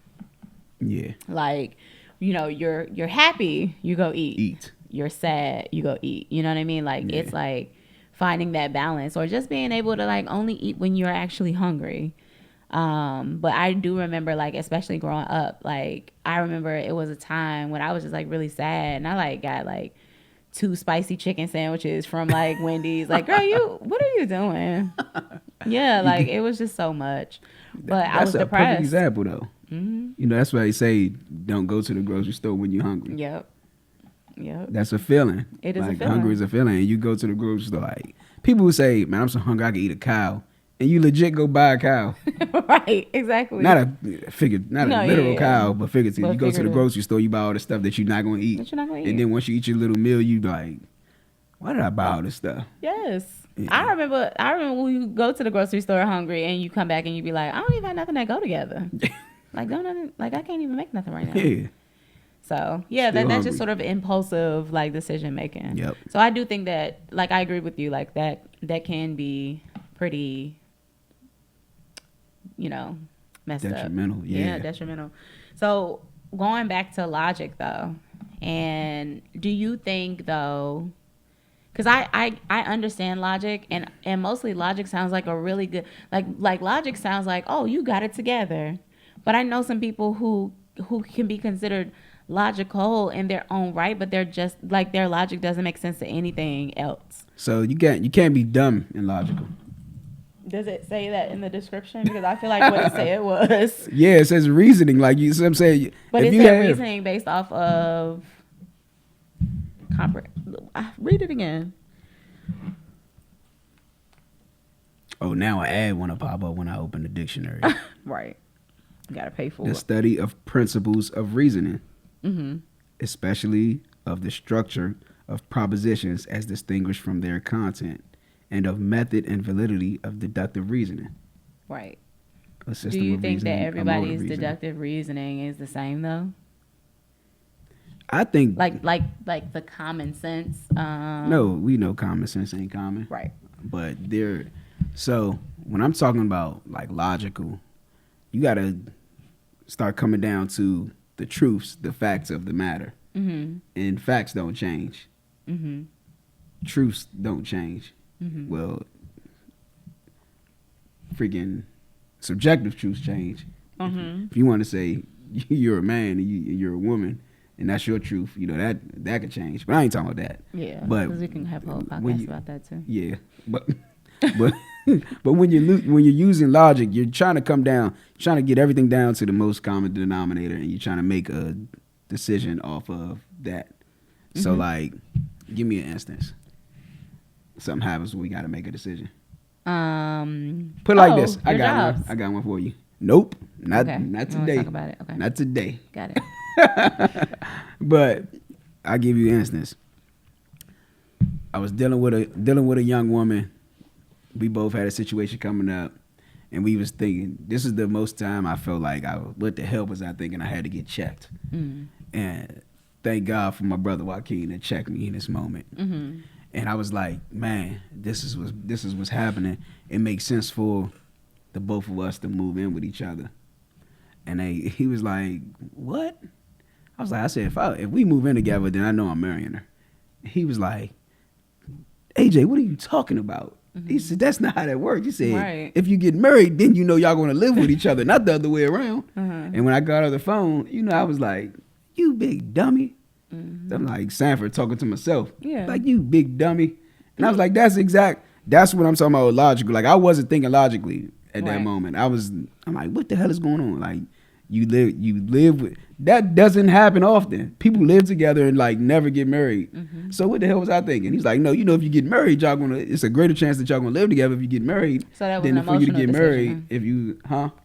S1: Yeah.
S2: Like, you're happy, you go eat.
S1: Eat.
S2: You're sad, you go eat. You know what I mean? Like,
S1: Yeah.
S2: it's like finding that balance, or just being able to like only eat when you're actually hungry. But I do remember, like, especially growing up, like, I remember it was a time when I was just like really sad, and I like got like 2 spicy chicken sandwiches from like Wendy's. Like, girl, what are you doing? Yeah, like it was just so much. But I was
S1: That's a perfect
S2: depressed.
S1: example, though. You know, that's why they say don't go to the grocery store when you're hungry.
S2: Yep.
S1: That's a feeling.
S2: It is a
S1: like
S2: feeling.
S1: Hungry is a feeling. And you go to the grocery store, like people who say, "Man, I'm so hungry I could eat a cow," and you legit go buy a cow.
S2: Right, exactly.
S1: Not a literal cow, but figurative.
S2: But
S1: You go to the
S2: figurative.
S1: grocery store, you buy all the stuff that you're not gonna eat.
S2: That you're not gonna eat.
S1: And then once you eat your little meal, you be like, why did I buy all this stuff?
S2: Yes.
S1: Yeah.
S2: I remember when you go to the grocery store hungry and you come back and you be like, I don't even have nothing that go together. Like, I can't even make nothing right now.
S1: Yeah.
S2: So yeah,
S1: Still
S2: that's
S1: hungry.
S2: just sort of impulsive like decision making.
S1: Yep.
S2: So I do think that, like, I agree with you, like that can be pretty, messed
S1: Detrimental,
S2: up.
S1: yeah.
S2: Detrimental. So going back to logic though, and do you think though, because I understand logic, and mostly logic sounds like a really good, like logic sounds like, oh, you got it together. But I know some people who can be considered logical in their own right, but they're just like, their logic doesn't make sense to anything else.
S1: So you can't be dumb and logical.
S2: Does it say that in the description? Because I feel like what it said was.
S1: Yeah, it says reasoning. Like you, so I'm saying,
S2: But
S1: if
S2: it
S1: you
S2: said
S1: have,
S2: reasoning based off of. Read it again.
S1: Oh, now an ad want to pop up when I open the dictionary.
S2: Right. You gotta pay for
S1: The
S2: it.
S1: study of principles of reasoning,
S2: Mm-hmm.
S1: especially of the structure of propositions as distinguished from their content, and of method and validity of deductive reasoning.
S2: Right.
S1: A system
S2: Do you
S1: of
S2: think that
S1: reasoning, a mode of
S2: everybody's
S1: reasoning.
S2: deductive reasoning is the same though?
S1: I think
S2: Like the common sense.
S1: no, we know common sense ain't common.
S2: Right.
S1: But so when I'm talking about like logical, you gotta start coming down to the truths, the facts of the matter.
S2: Mm-hmm.
S1: And facts don't change.
S2: Mm-hmm.
S1: Truths don't change.
S2: Mm-hmm.
S1: Well, freaking subjective truths change.
S2: Mm-hmm.
S1: If you want to say you're a man and you're a woman, and that's your truth, that could change. But I ain't talking about that.
S2: Yeah.
S1: But
S2: Because we can have a whole
S1: when
S2: podcast
S1: you-
S2: about that too.
S1: Yeah, but but when you're using logic, you're trying to come down, trying to get everything down to the most common denominator, and you're trying to make a decision off of that. So, like, give me an instance. Something happens, we got to make a decision. Put it like this. I
S2: your
S1: got
S2: jobs.
S1: one. I got one for you. Nope, not
S2: Okay.
S1: not
S2: You wanna
S1: today.
S2: talk about it? Okay.
S1: Not today.
S2: Got it.
S1: But I'll give you an instance. I was dealing with a young woman. We both had a situation coming up, and we was thinking, this is the most time I felt like what the hell was I thinking? I had to get checked.
S2: Mm.
S1: And thank God for my brother Joaquin that checked me in this moment.
S2: Mm-hmm.
S1: And I was like, man, this is what's happening. It makes sense for the both of us to move in with each other. And he was like, what? I said, if we move in together, then I know I'm marrying her. He was like, AJ, what are you talking about? He said, that's not how that works. He said,
S2: Right.
S1: if you get married, then you know y'all going to live with each other, not the other way around. And when I got her the phone, I was like, you big dummy. I'm like Sanford talking to myself.
S2: Yeah.
S1: Like, you big dummy. And I was like, that's what I'm talking about with logical. Like, I wasn't thinking logically at that
S2: Right.
S1: moment. I'm like, what the hell is going on? Like, you live with, that doesn't happen often. People live together and like never get married. So what the hell was I thinking? He's like, no, if you get married, it's a greater chance that y'all gonna live together if you get married
S2: So that was
S1: than
S2: an
S1: for you to
S2: emotional
S1: get
S2: decision.
S1: married if you,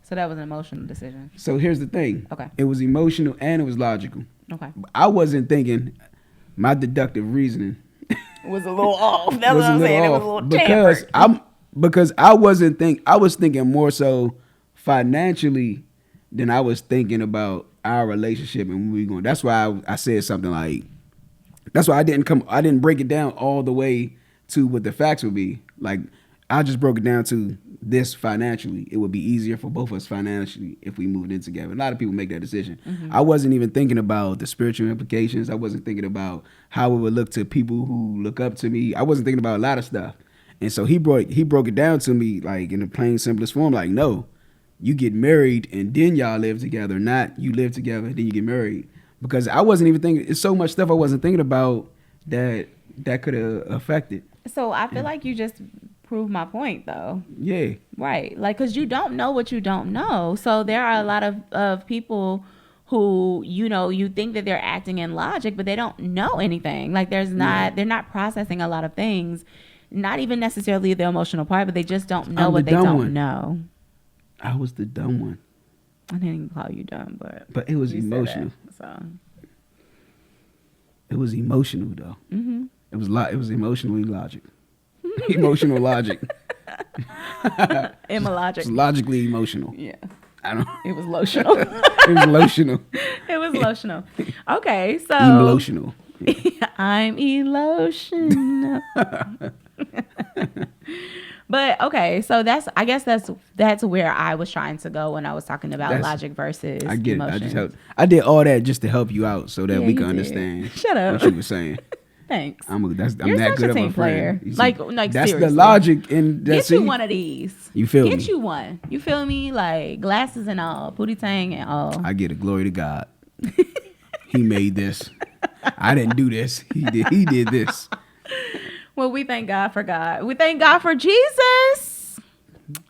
S2: So that was an emotional decision.
S1: So here's the thing.
S2: Okay.
S1: It was emotional and it was logical.
S2: Okay.
S1: I wasn't thinking, my deductive reasoning
S2: It was a little off. That's
S1: was
S2: what I'm
S1: a
S2: saying. It was a
S1: little
S2: little
S1: off
S2: tampered.
S1: because I was thinking more so financially than I was thinking about our relationship and where we going. That's why I said something like, that's why I didn't break it down all the way to what the facts would be. Like, I just broke it down to this financially. It would be easier for both of us financially if we moved in together. A lot of people make that decision. I wasn't even thinking about the spiritual implications. I wasn't thinking about how it would look to people who look up to me. I wasn't thinking about a lot of stuff. And so he broke it down to me like in the plain simplest form, like, no, you get married and then y'all live together, not you live together then you get married. Because I wasn't even thinking, it's so much stuff I wasn't thinking about that could have affected.
S2: So I feel like you just proved my point, though.
S1: Yeah.
S2: Right. Like, because you don't know what you don't know. So there are a lot of people who, you know, you think that they're acting in logic, but they don't know anything. Like, they're not processing a lot of things. Not even necessarily the emotional part, but they just don't know what they don't know.
S1: I was the dumb one.
S2: I didn't even call you dumb,
S1: but it was emotional.
S2: So
S1: it was emotional though.
S2: Mm-hmm.
S1: It was emotionally logic. Emotional logic.
S2: Imologic.
S1: It's logically emotional.
S2: Yeah.
S1: I don't.
S2: It was lotional.
S1: It was lotional.
S2: It was lotional. Okay, so
S1: emotional.
S2: Yeah. I'm emotional. But okay, so I guess that's where I was trying to go when I was talking about logic versus
S1: I get
S2: emotions.
S1: it. I did all that just to help you out so that we can
S2: did.
S1: understand.
S2: Shut up.
S1: What you were saying.
S2: Thanks.
S1: I'm
S2: You're
S1: that
S2: such
S1: good
S2: a
S1: of
S2: team
S1: a
S2: player.
S1: friend.
S2: Like
S1: that's
S2: seriously.
S1: the logic. And
S2: get you one of these.
S1: You feel me?
S2: Get you one. You feel me? Like glasses and all, pootie tang and all.
S1: I get it. Glory to God. He made this. I didn't do this. He did. He did this.
S2: Well, we thank God for God. We thank God for Jesus.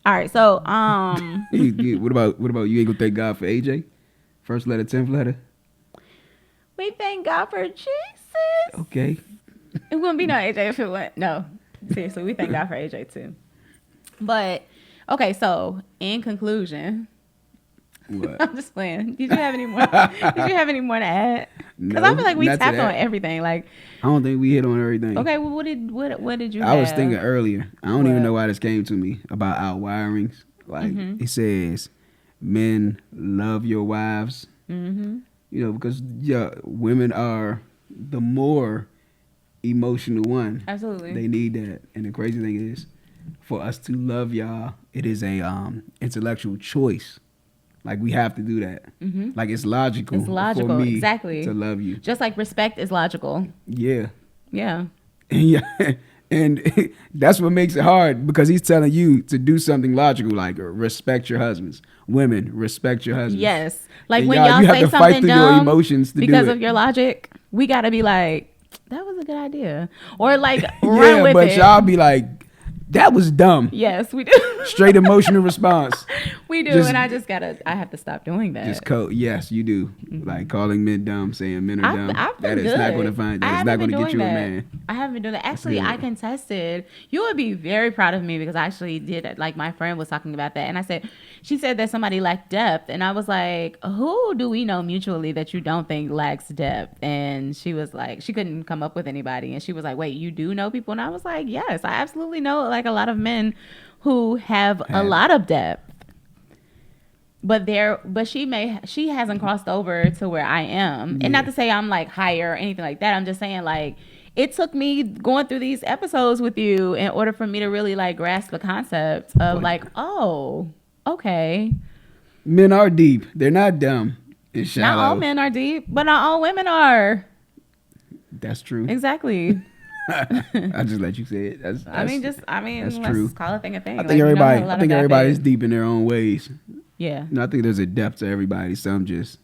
S2: All right. So,
S1: what about you? Ain't gonna thank God for AJ? First letter, 10th letter.
S2: We thank God for Jesus.
S1: Okay.
S2: It wouldn't be no AJ if it went. No, seriously, we thank God for AJ too. But okay, so in conclusion,
S1: what?
S2: I'm just playing. Did you have any more? Did you have any more to add? Because I feel like we tapped on everything. Like
S1: I don't think we hit on everything.
S2: Okay, well, what did you?
S1: I was thinking earlier. I don't even know why this came to me about our wirings. Like it says, men love your wives.
S2: Mm-hmm.
S1: You know, because women are the more emotional one.
S2: Absolutely.
S1: They need that. And the crazy thing is, for us to love y'all, it is a intellectual choice. Like we have to do that. Mm-hmm. Like it's logical.
S2: It's logical,
S1: for me
S2: exactly.
S1: to love you.
S2: Just like respect is logical.
S1: Yeah.
S2: Yeah.
S1: Yeah. And that's what makes it hard because he's telling you to do something logical, like respect your husbands. Women, respect your husbands.
S2: Yes. Like
S1: and
S2: when y'all
S1: you
S2: say
S1: have to
S2: something
S1: fight through
S2: dumb
S1: your emotions to
S2: because
S1: do
S2: of your logic, we got to be like, that was a good idea. Or like run
S1: yeah,
S2: with
S1: but
S2: it.
S1: y'all be like, that was dumb.
S2: Yes, we do.
S1: Straight emotional response.
S2: We do, and I have to stop doing that.
S1: Just yes, you do. Mm-hmm. Like calling men dumb, saying men are dumb.
S2: That
S1: is not going to find. That is not going to get you a man.
S2: I haven't been doing that. Actually, I contested. You would be very proud of me because I actually did. Like my friend was talking about that, and she said that somebody lacked depth, and I was like, who do we know mutually that you don't think lacks depth? And she was like, she couldn't come up with anybody, and she was like, wait, you do know people? And I was like, yes, I absolutely know like a lot of men who have a lot of depth. But she hasn't crossed over to where I am. And not to say I'm like higher or anything like that. I'm just saying like it took me going through these episodes with you in order for me to really like grasp the concept of like, oh, okay.
S1: Men are deep. They're not dumb and shallow.
S2: Not all men are deep, but not all women are.
S1: That's true.
S2: Exactly.
S1: I just let you say it. That's
S2: let's
S1: true.
S2: call a thing a thing.
S1: I think everybody's deep in their own ways.
S2: Yeah.
S1: No, I think there's a depth to everybody. Some is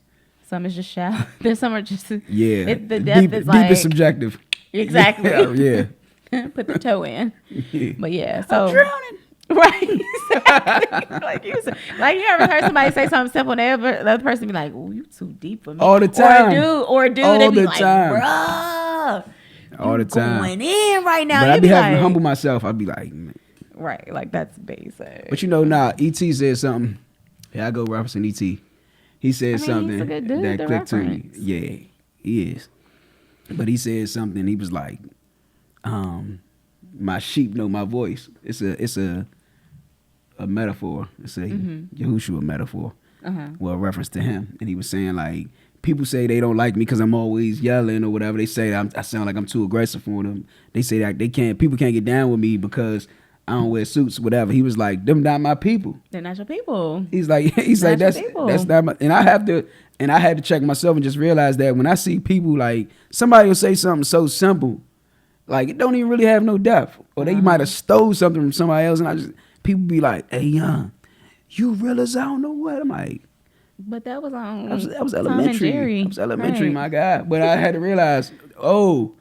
S1: just
S2: shallow. There's some are just
S1: the
S2: depth is like
S1: deep is subjective.
S2: Exactly.
S1: Yeah.
S2: Put the toe in. But yeah, so
S1: I'm drowning.
S2: Right. like you ever heard somebody say something simple and the other person be like, "Oh, you too deep for me."
S1: All the time.
S2: Or a dude
S1: all
S2: they be
S1: the
S2: like,
S1: time.
S2: "Bruh,
S1: all the time.
S2: Going in right now."
S1: But I'd
S2: be
S1: having to
S2: like,
S1: humble myself. I'd be like, man.
S2: Right, like that's basic.
S1: But E.T. said something. Yeah, I go referencing E.T. He said something that clicked to me. Yeah, he is. But he said something. He was like, "My sheep know my voice." It's a metaphor. It's a Yahushua metaphor. Well, a reference to him. And he was saying like, people say they don't like me because I'm always yelling or whatever. They say I sound like I'm too aggressive for them. They say that people can't get down with me because don't wear suits, whatever. He was like, them not my people.
S2: They're not your people.
S1: He's like that's not my, and I had to check myself and just realize that when I see people, like, somebody will say something so simple, like it don't even really have no depth, or they might have stole something from somebody else, and people be like, hey, young, you realize I don't know what? I'm like,
S2: but that was on.
S1: That was elementary. That was elementary,
S2: right.
S1: My guy. But I had to realize, oh,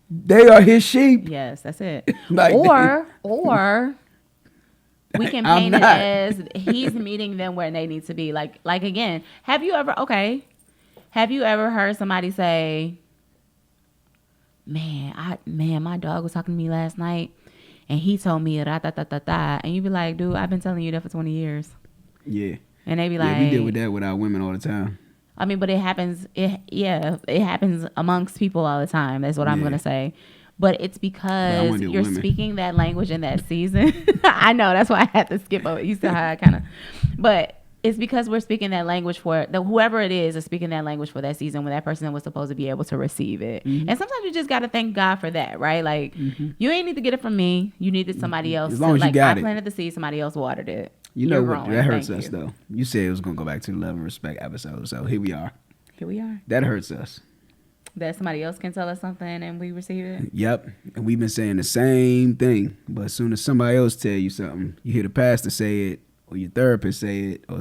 S1: they are his sheep.
S2: Yes, that's it.
S1: Like,
S2: or we can paint it as he's meeting them where they need to be. Like again, have you ever heard somebody say, man, my dog was talking to me last night and he told me da da da da da, and you be like, dude, I've been telling you that for 20 years.
S1: Yeah.
S2: And they be like,
S1: we deal with that with our women all the time.
S2: I mean, but it happens. It happens amongst people all the time. That's what I'm gonna say. But it's because you're speaking that language in that season. I know, that's why I had to skip over. You said how I kind of, but it's because we're speaking that language for whoever it is speaking that language for that season when that person was supposed to be able to receive it. Mm-hmm. And sometimes you just got to thank God for that, right? Like, you ain't need to get it from me. You needed somebody else.
S1: As long as you got it.
S2: I planted the seed, somebody else watered it.
S1: You know what? That hurts us, though. You said it was going to go back to the love and respect episode, so here we are. That hurts us.
S2: That somebody else can tell us something and we receive it?
S1: Yep. And we've been saying the same thing, but as soon as somebody else tell you something, you hear the pastor say it, or your therapist say it, or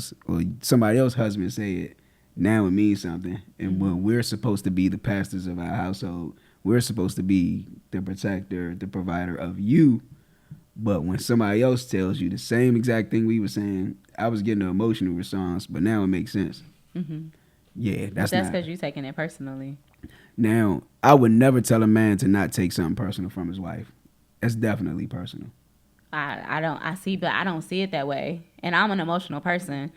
S1: somebody else's husband say it, now it means something. And when we're supposed to be the pastors of our household, we're supposed to be the protector, the provider of you. But when somebody else tells you the same exact thing we were saying, I was getting an emotional response, but now it makes sense. Mm-hmm. Yeah, that's
S2: because you're taking it personally.
S1: Now, I would never tell a man to not take something personal from his wife. That's definitely personal.
S2: I don't see it that way. And I'm an emotional person,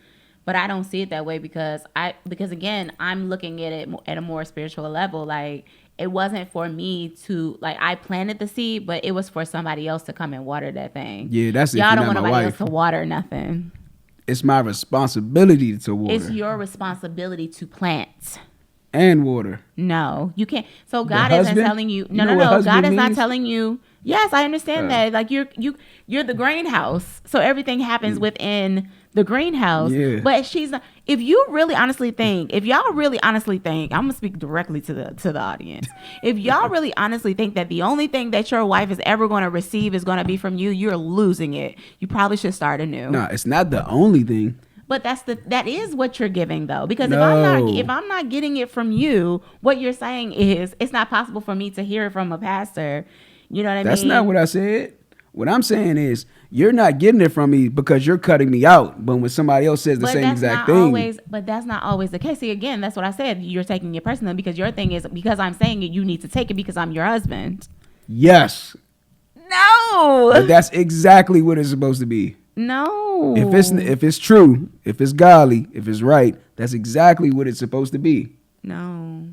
S2: but I don't see it that way because again, I'm looking at it at a more spiritual level. Like, it wasn't for me to, like, I planted the seed, but it was for somebody else to come and water that thing.
S1: Yeah, that's it.
S2: Y'all don't want nobody else to water nothing.
S1: It's my responsibility to water.
S2: It's your responsibility to plant.
S1: And water.
S2: No, you can't. So God isn't telling you. No. God is not telling you. Yes, I understand that. Like, you're the greenhouse. So everything happens within the greenhouse. Yeah. But she's not. If y'all really honestly think, I'm gonna speak directly to the audience. If y'all really honestly think that the only thing that your wife is ever going to receive is going to be from you, you're losing it. You probably should start anew.
S1: No, it's not the only thing.
S2: But that is what you're giving, though, because if I'm not getting it from you, what you're saying is it's not possible for me to hear it from a pastor. You know what I mean?
S1: That's not what I said. What I'm saying is you're not getting it from me because you're cutting me out. But when somebody else says the same exact thing,
S2: but that's not always the case. See, again, that's what I said. You're taking it personally because your thing is because I'm saying it, you need to take it because I'm your husband.
S1: Yes.
S2: No.
S1: But that's exactly what it's supposed to be.
S2: No.
S1: If it's true, if it's godly, if it's right, that's exactly what it's supposed to be.
S2: No,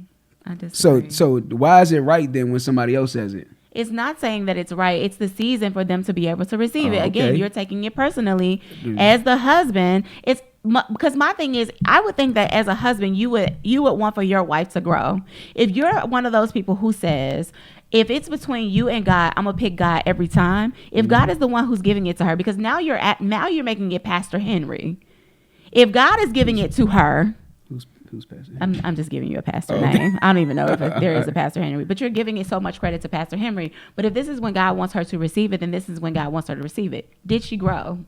S2: I disagree.
S1: So why is it right then when somebody else says it?
S2: It's not saying that it's right. It's the season for them to be able to receive it. Again, you're taking it personally as the husband. It's because my thing is, I would think that as a husband, you would want for your wife to grow. If you're one of those people who says, if it's between you and God, I'm gonna pick God every time. If God is the one who's giving it to her, because now you're making it Pastor Henry. If God is giving it to her,
S1: who's Pastor
S2: Henry? I'm just giving you a pastor name. I don't even know if there is a Pastor Henry, but you're giving it so much credit to Pastor Henry. But if this is when God wants her to receive it, then this is when God wants her to receive it. Did she grow?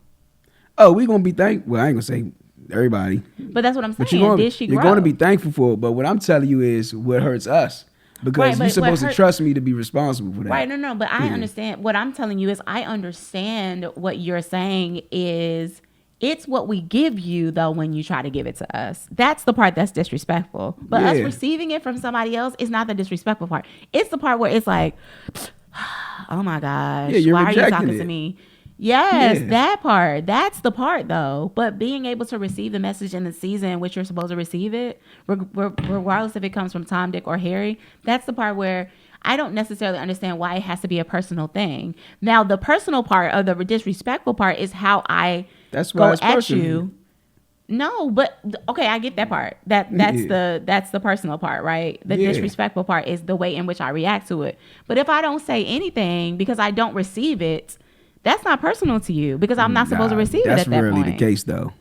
S1: Oh, we're gonna be thankful. Well, I ain't gonna say everybody,
S2: but that's what I'm saying. Did she grow?
S1: You're going to be thankful for it. But what I'm telling you is what hurts us. Because you're supposed to trust me to be responsible for that.
S2: Right, no. But I understand. What I'm telling you is I understand what you're saying is it's what we give you, though, when you try to give it to us. That's the part that's disrespectful. But us receiving it from somebody else is not the disrespectful part. It's the part where it's like, oh, my gosh, why are you talking to me? Yes, that part. That's the part, though. But being able to receive the message in the season in which you're supposed to receive it, regardless if it comes from Tom, Dick, or Harry, that's the part where I don't necessarily understand why it has to be a personal thing. Now, the personal part of the disrespectful part is how I go at you. No, but okay, I get that part. That's the personal part, right? The disrespectful part is the way in which I react to it. But if I don't say anything because I don't receive it, that's not personal to you because I'm not supposed to receive it at that point.
S1: That's rarely the case, though.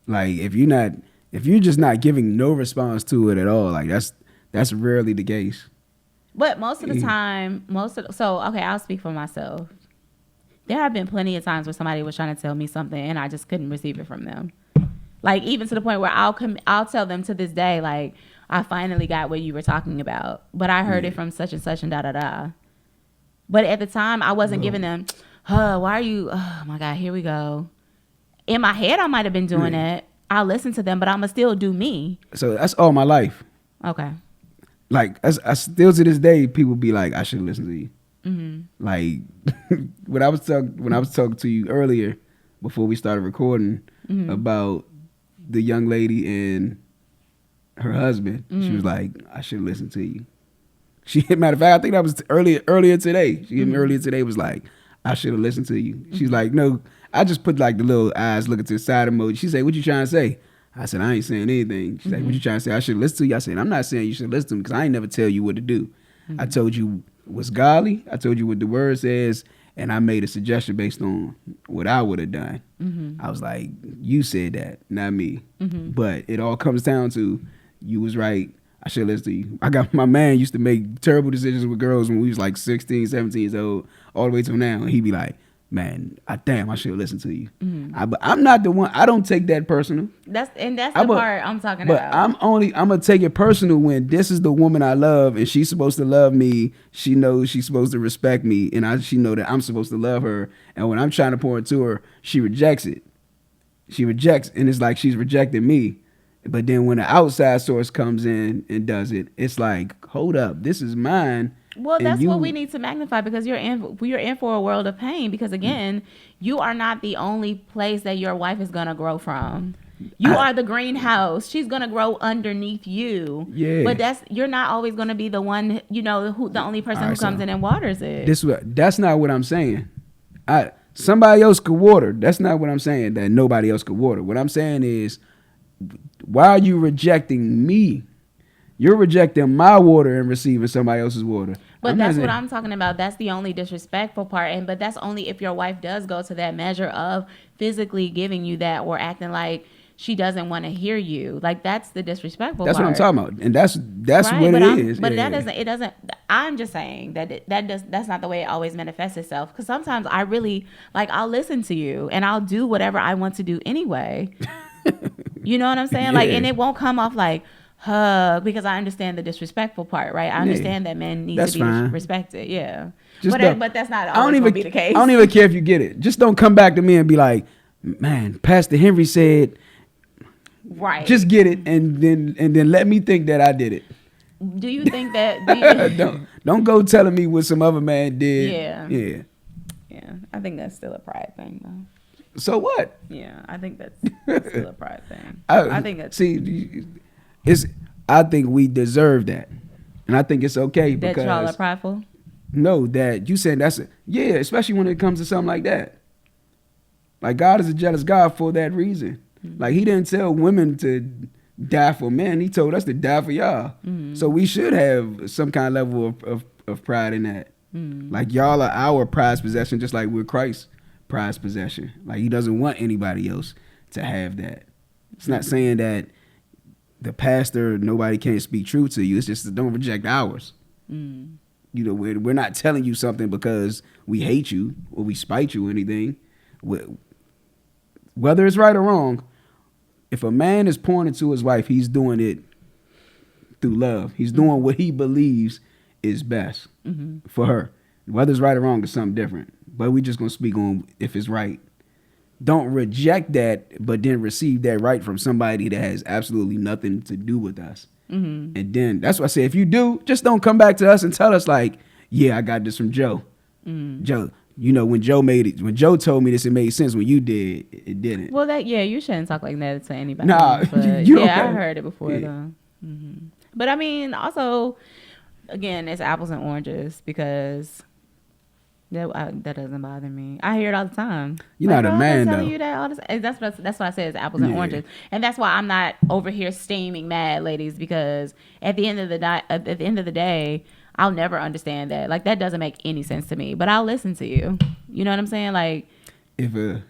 S1: Like, if you're just not giving no response to it at all, like that's rarely the case.
S2: But most of the time, okay, I'll speak for myself. There have been plenty of times where somebody was trying to tell me something and I just couldn't receive it from them. Like, even to the point where I'll tell them to this day, like, I finally got what you were talking about, but I heard it from such and such and da da da. But at the time, I wasn't giving them, why are you, oh my God, here we go. In my head, I might have been doing it. I'll listen to them, but I'm going to still do me.
S1: So that's all my life.
S2: Okay.
S1: Like, I still to this day, people be like, I should listen to you.
S2: Mm-hmm.
S1: Like, when I was talking to you earlier, before we started recording, about the young lady and her husband, she was like, I should listen to you. Matter of fact, I think that was earlier today. She earlier today was like, I should have listened to you. She's like, no, I just put like the little eyes looking to the side emoji. She said, what you trying to say? I said, I ain't saying anything. She's like, what you trying to say? I should listen to you. I said, I'm not saying you should listen to me because I ain't never tell you what to do. I told you what's godly. I told you what the word says. And I made a suggestion based on what I would have done. I was like, you said that, not me. But it all comes down to, you was right. I should listen to you. My man used to make terrible decisions with girls when we was like 16, 17 years old, all the way till now. And he'd be like, man, I should listen to you. But I'm not the one. I don't take that personal.
S2: That's the part I'm talking about.
S1: But I'm gonna take it personal when this is the woman I love and she's supposed to love me. She knows she's supposed to respect me, and she know that I'm supposed to love her. And when I'm trying to pour it to her, she rejects it. She rejects, and it's like she's rejecting me. But then when the outside source comes in and does it, it's like, hold up, this is mine.
S2: Well, that's what we need to magnify, because you're in for a world of pain, because again, you are not the only place that your wife is going to grow from. You are the greenhouse. She's going to grow underneath you. Yeah. But you're not always going to be the one, the only person who comes in and waters it.
S1: That's not what I'm saying. Somebody else could water. That's not what I'm saying, that nobody else could water. What I'm saying is, why are you rejecting me? You're rejecting my water and receiving somebody else's water.
S2: But that's what I'm talking about. That's the only disrespectful part. But that's only if your wife does go to that measure of physically giving you that or acting like she doesn't want to hear you. Like, that's the disrespectful part.
S1: That's what I'm talking about. And that's right, what it is.
S2: But it doesn't, I'm just saying that's not the way it always manifests itself. Because sometimes I really, I'll listen to you and I'll do whatever I want to do anyway. You know what I'm saying? And it won't come off like, because I understand the disrespectful part, right? I understand that men need to be respected. Yeah. But that's not always going to be the case.
S1: I don't even care if you get it. Just don't come back to me and be like, man, Pastor Henry said,
S2: right.
S1: Just get it and then let me think that I did it.
S2: Do you think that
S1: don't go telling me what some other man did.
S2: Yeah. Yeah. I think that's still a pride thing though.
S1: So what?
S2: Yeah, I think that's still a pride thing. I think that's
S1: I think we deserve that, and I think it's okay
S2: that
S1: because
S2: y'all are prideful.
S1: No, that you said especially when it comes to something like that. Like, God is a jealous God for that reason. Like, he didn't tell women to die for men; he told us to die for y'all. So we should have some kind of level of pride in that. Like, y'all are our prized possession, just like we're Christ's prized possession. Like, he doesn't want anybody else to have that. It's not saying that the pastor, nobody can't speak truth to you. It's just don't reject ours. We're not telling you something because we hate you or we spite you or anything. Whether it's right or wrong, if a man is pouring into his wife, he's doing it through love. He's doing what he believes is best for her. Whether it's right or wrong is something different. But we just going to speak on if it's right. Don't reject that, but then receive that right from somebody that has absolutely nothing to do with us. And then that's why I say, if you do, just don't come back to us and tell us like, yeah, I got this from Joe. Joe, when Joe told me this, it made sense. When you did, it didn't.
S2: Well, you shouldn't talk like that to anybody.
S1: Nah,
S2: I heard it before though. But I mean, also, again, it's apples and oranges because that doesn't bother me. I hear it all the time.
S1: You're not a man, though.
S2: You that all the time. That's why I say it's apples and oranges, and that's why I'm not over here steaming mad, ladies. Because at the end of the day, I'll never understand that. Like, that doesn't make any sense to me. But I'll listen to you. You know what I'm saying? Like,
S1: if
S2: no,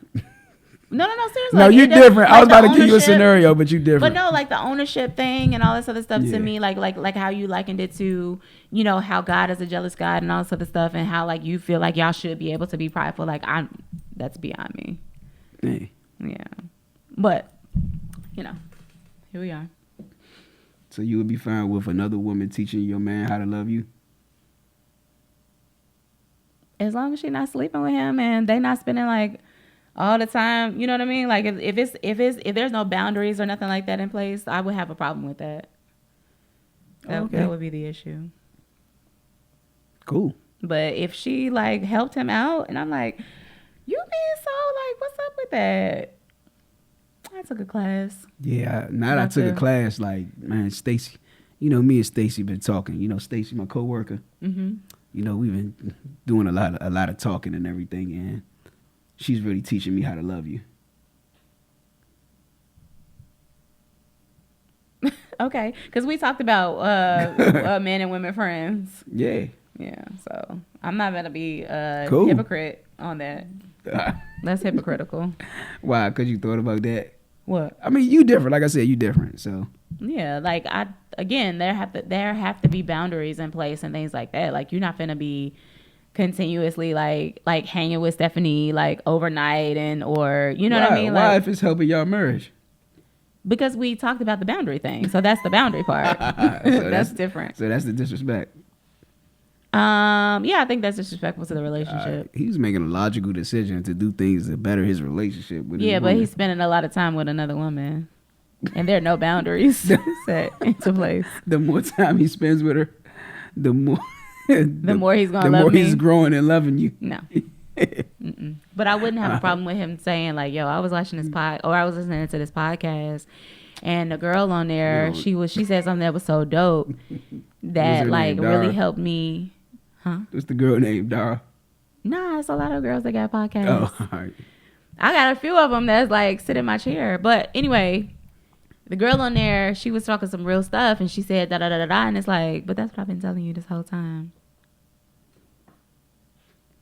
S2: seriously.
S1: no,
S2: Like,
S1: you're different. I was
S2: like,
S1: about to give you a scenario, but you different.
S2: But no, like the ownership thing and all this other stuff to me, like how you likened it to, you know, how God is a jealous God and all this other stuff, and how like you feel like y'all should be able to be prideful. Like, that's beyond me.
S1: Hey.
S2: Yeah, but you know, here we are.
S1: So you would be fine with another woman teaching your man how to love you?
S2: As long as she's not sleeping with him and they not spending like all the time, you know what I mean? Like if there's no boundaries or nothing like that in place, I would have a problem with that. That would be the issue.
S1: Cool.
S2: But if she like helped him out, and I'm like, you being so like, what's up with that? I took a class.
S1: Yeah, now I took a class. Like, man, Stacy, you know, me and Stacy been talking. You know, Stacy, my coworker.
S2: Mm-hmm.
S1: You know, we've been doing a lot of talking and everything, and she's really teaching me how to love you.
S2: Okay, because we talked about men and women friends.
S1: Yeah.
S2: Yeah, so I'm not gonna be a
S1: cool.
S2: hypocrite on that. That's hypocritical.
S1: Why? Because you thought about that?
S2: What?
S1: I mean, you different. Like I said, you different. So
S2: yeah, like there have to be boundaries in place and things like that. Like, you're not finna be continuously like hanging with Stephanie like overnight or you know what I mean?
S1: Why
S2: Like,
S1: if it's helping y'all marriage?
S2: Because we talked about the boundary thing, so that's the boundary part.
S1: So
S2: that's different.
S1: So that's the disrespect.
S2: Yeah, I think that's disrespectful to the relationship.
S1: He's making a logical decision to do things to better his relationship with his woman.
S2: But he's spending a lot of time with another woman, and there are no boundaries set into place.
S1: The more time he spends with her, the more
S2: the more he's gonna love me.
S1: The more he's growing and loving you.
S2: No. But I wouldn't have a problem with him saying like, "Yo, I was watching this I was listening to this podcast, and the girl on there, she said something that was so dope that like really helped me." Huh?
S1: What's the girl named Darah?
S2: Nah, it's a lot of girls that got podcasts.
S1: Oh, all right.
S2: I got a few of them that's like sit in my chair. But anyway, the girl on there, she was talking some real stuff, and she said da da da da da, and it's like, but that's what I've been telling you this whole time.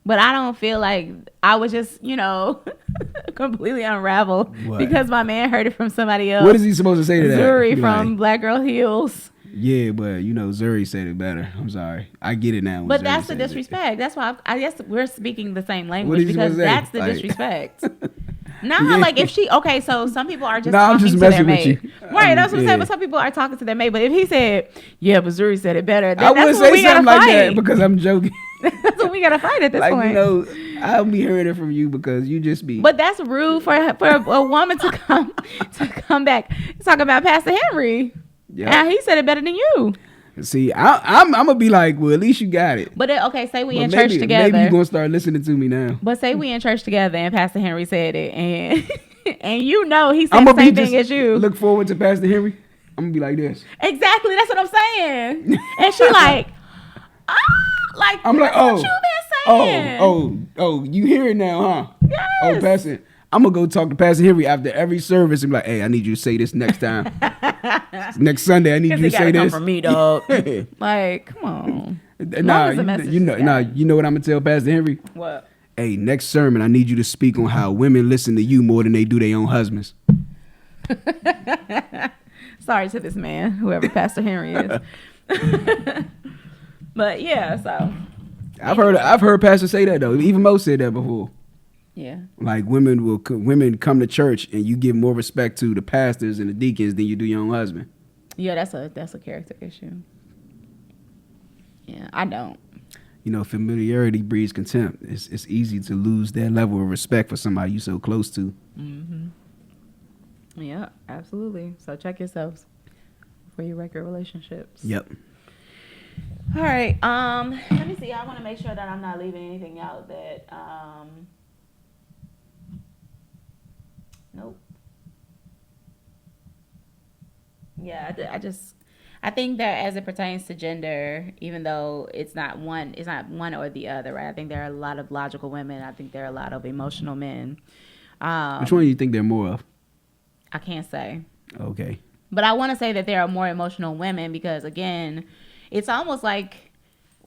S2: But I don't feel like I was just, you know, completely unraveled because my man heard it from somebody else.
S1: What is he supposed to say to that?
S2: Zuri from Black Girl Heels.
S1: Yeah, but you know, Zuri said it better. I'm sorry. I get it now.
S2: But that's the disrespect. That's why I guess we're speaking the same language because that's the disrespect. Nah, like if she, okay, so some people are just talking to their mate. Right, that's what I'm saying, but some people are talking to their mate. But if he said, yeah, but Zuri said it better, then
S1: I would say something like that because I'm joking.
S2: That's when we gotta fight at this point.
S1: You know, I'll be hearing it from you because you just be.
S2: But that's rude for a woman to come back talk about Pastor Henry. Yeah, and he said it better than you.
S1: See, I'm gonna be like, well, at least you got it.
S2: But okay, say we in church together.
S1: Maybe you're gonna start listening to me now.
S2: But say we in church together and Pastor Henry said it, and and you know he said the same thing as you.
S1: Look forward to Pastor Henry. I'm gonna be like this.
S2: Exactly, that's what I'm saying. And she like, like I'm like,
S1: oh,
S2: what you been saying?
S1: Oh, you hear it now, huh?
S2: Yes.
S1: Oh, Pastor. I'm gonna go talk to Pastor Henry after every service and be like, hey, I need you to say this next time. Next Sunday, I need you to say this.
S2: Come from me, dog. Like, come on.
S1: Nah, you know what I'm gonna tell Pastor Henry?
S2: What?
S1: Hey, next sermon, I need you to speak on how women listen to you more than they do their own husbands.
S2: Sorry to this man, whoever Pastor Henry is. But yeah, so
S1: I've heard Pastor say that though. Even Mo said that before.
S2: Yeah.
S1: Like women come to church and you give more respect to the pastors and the deacons than you do your own husband.
S2: Yeah, that's a character issue. Yeah, I don't.
S1: You know, familiarity breeds contempt. It's easy to lose that level of respect for somebody you're so close to.
S2: Mm-hmm. Yeah, absolutely. So check yourselves before you wreck your relationships.
S1: Yep.
S2: All right. Let me see. I want to make sure that I'm not leaving anything out that nope. Yeah, I think that as it pertains to gender, even though it's not one or the other, right? I think there are a lot of logical women. I think there are a lot of emotional men.
S1: Which one do you think there are more of?
S2: I can't say.
S1: Okay.
S2: But I want to say that there are more emotional women because, again, it's almost like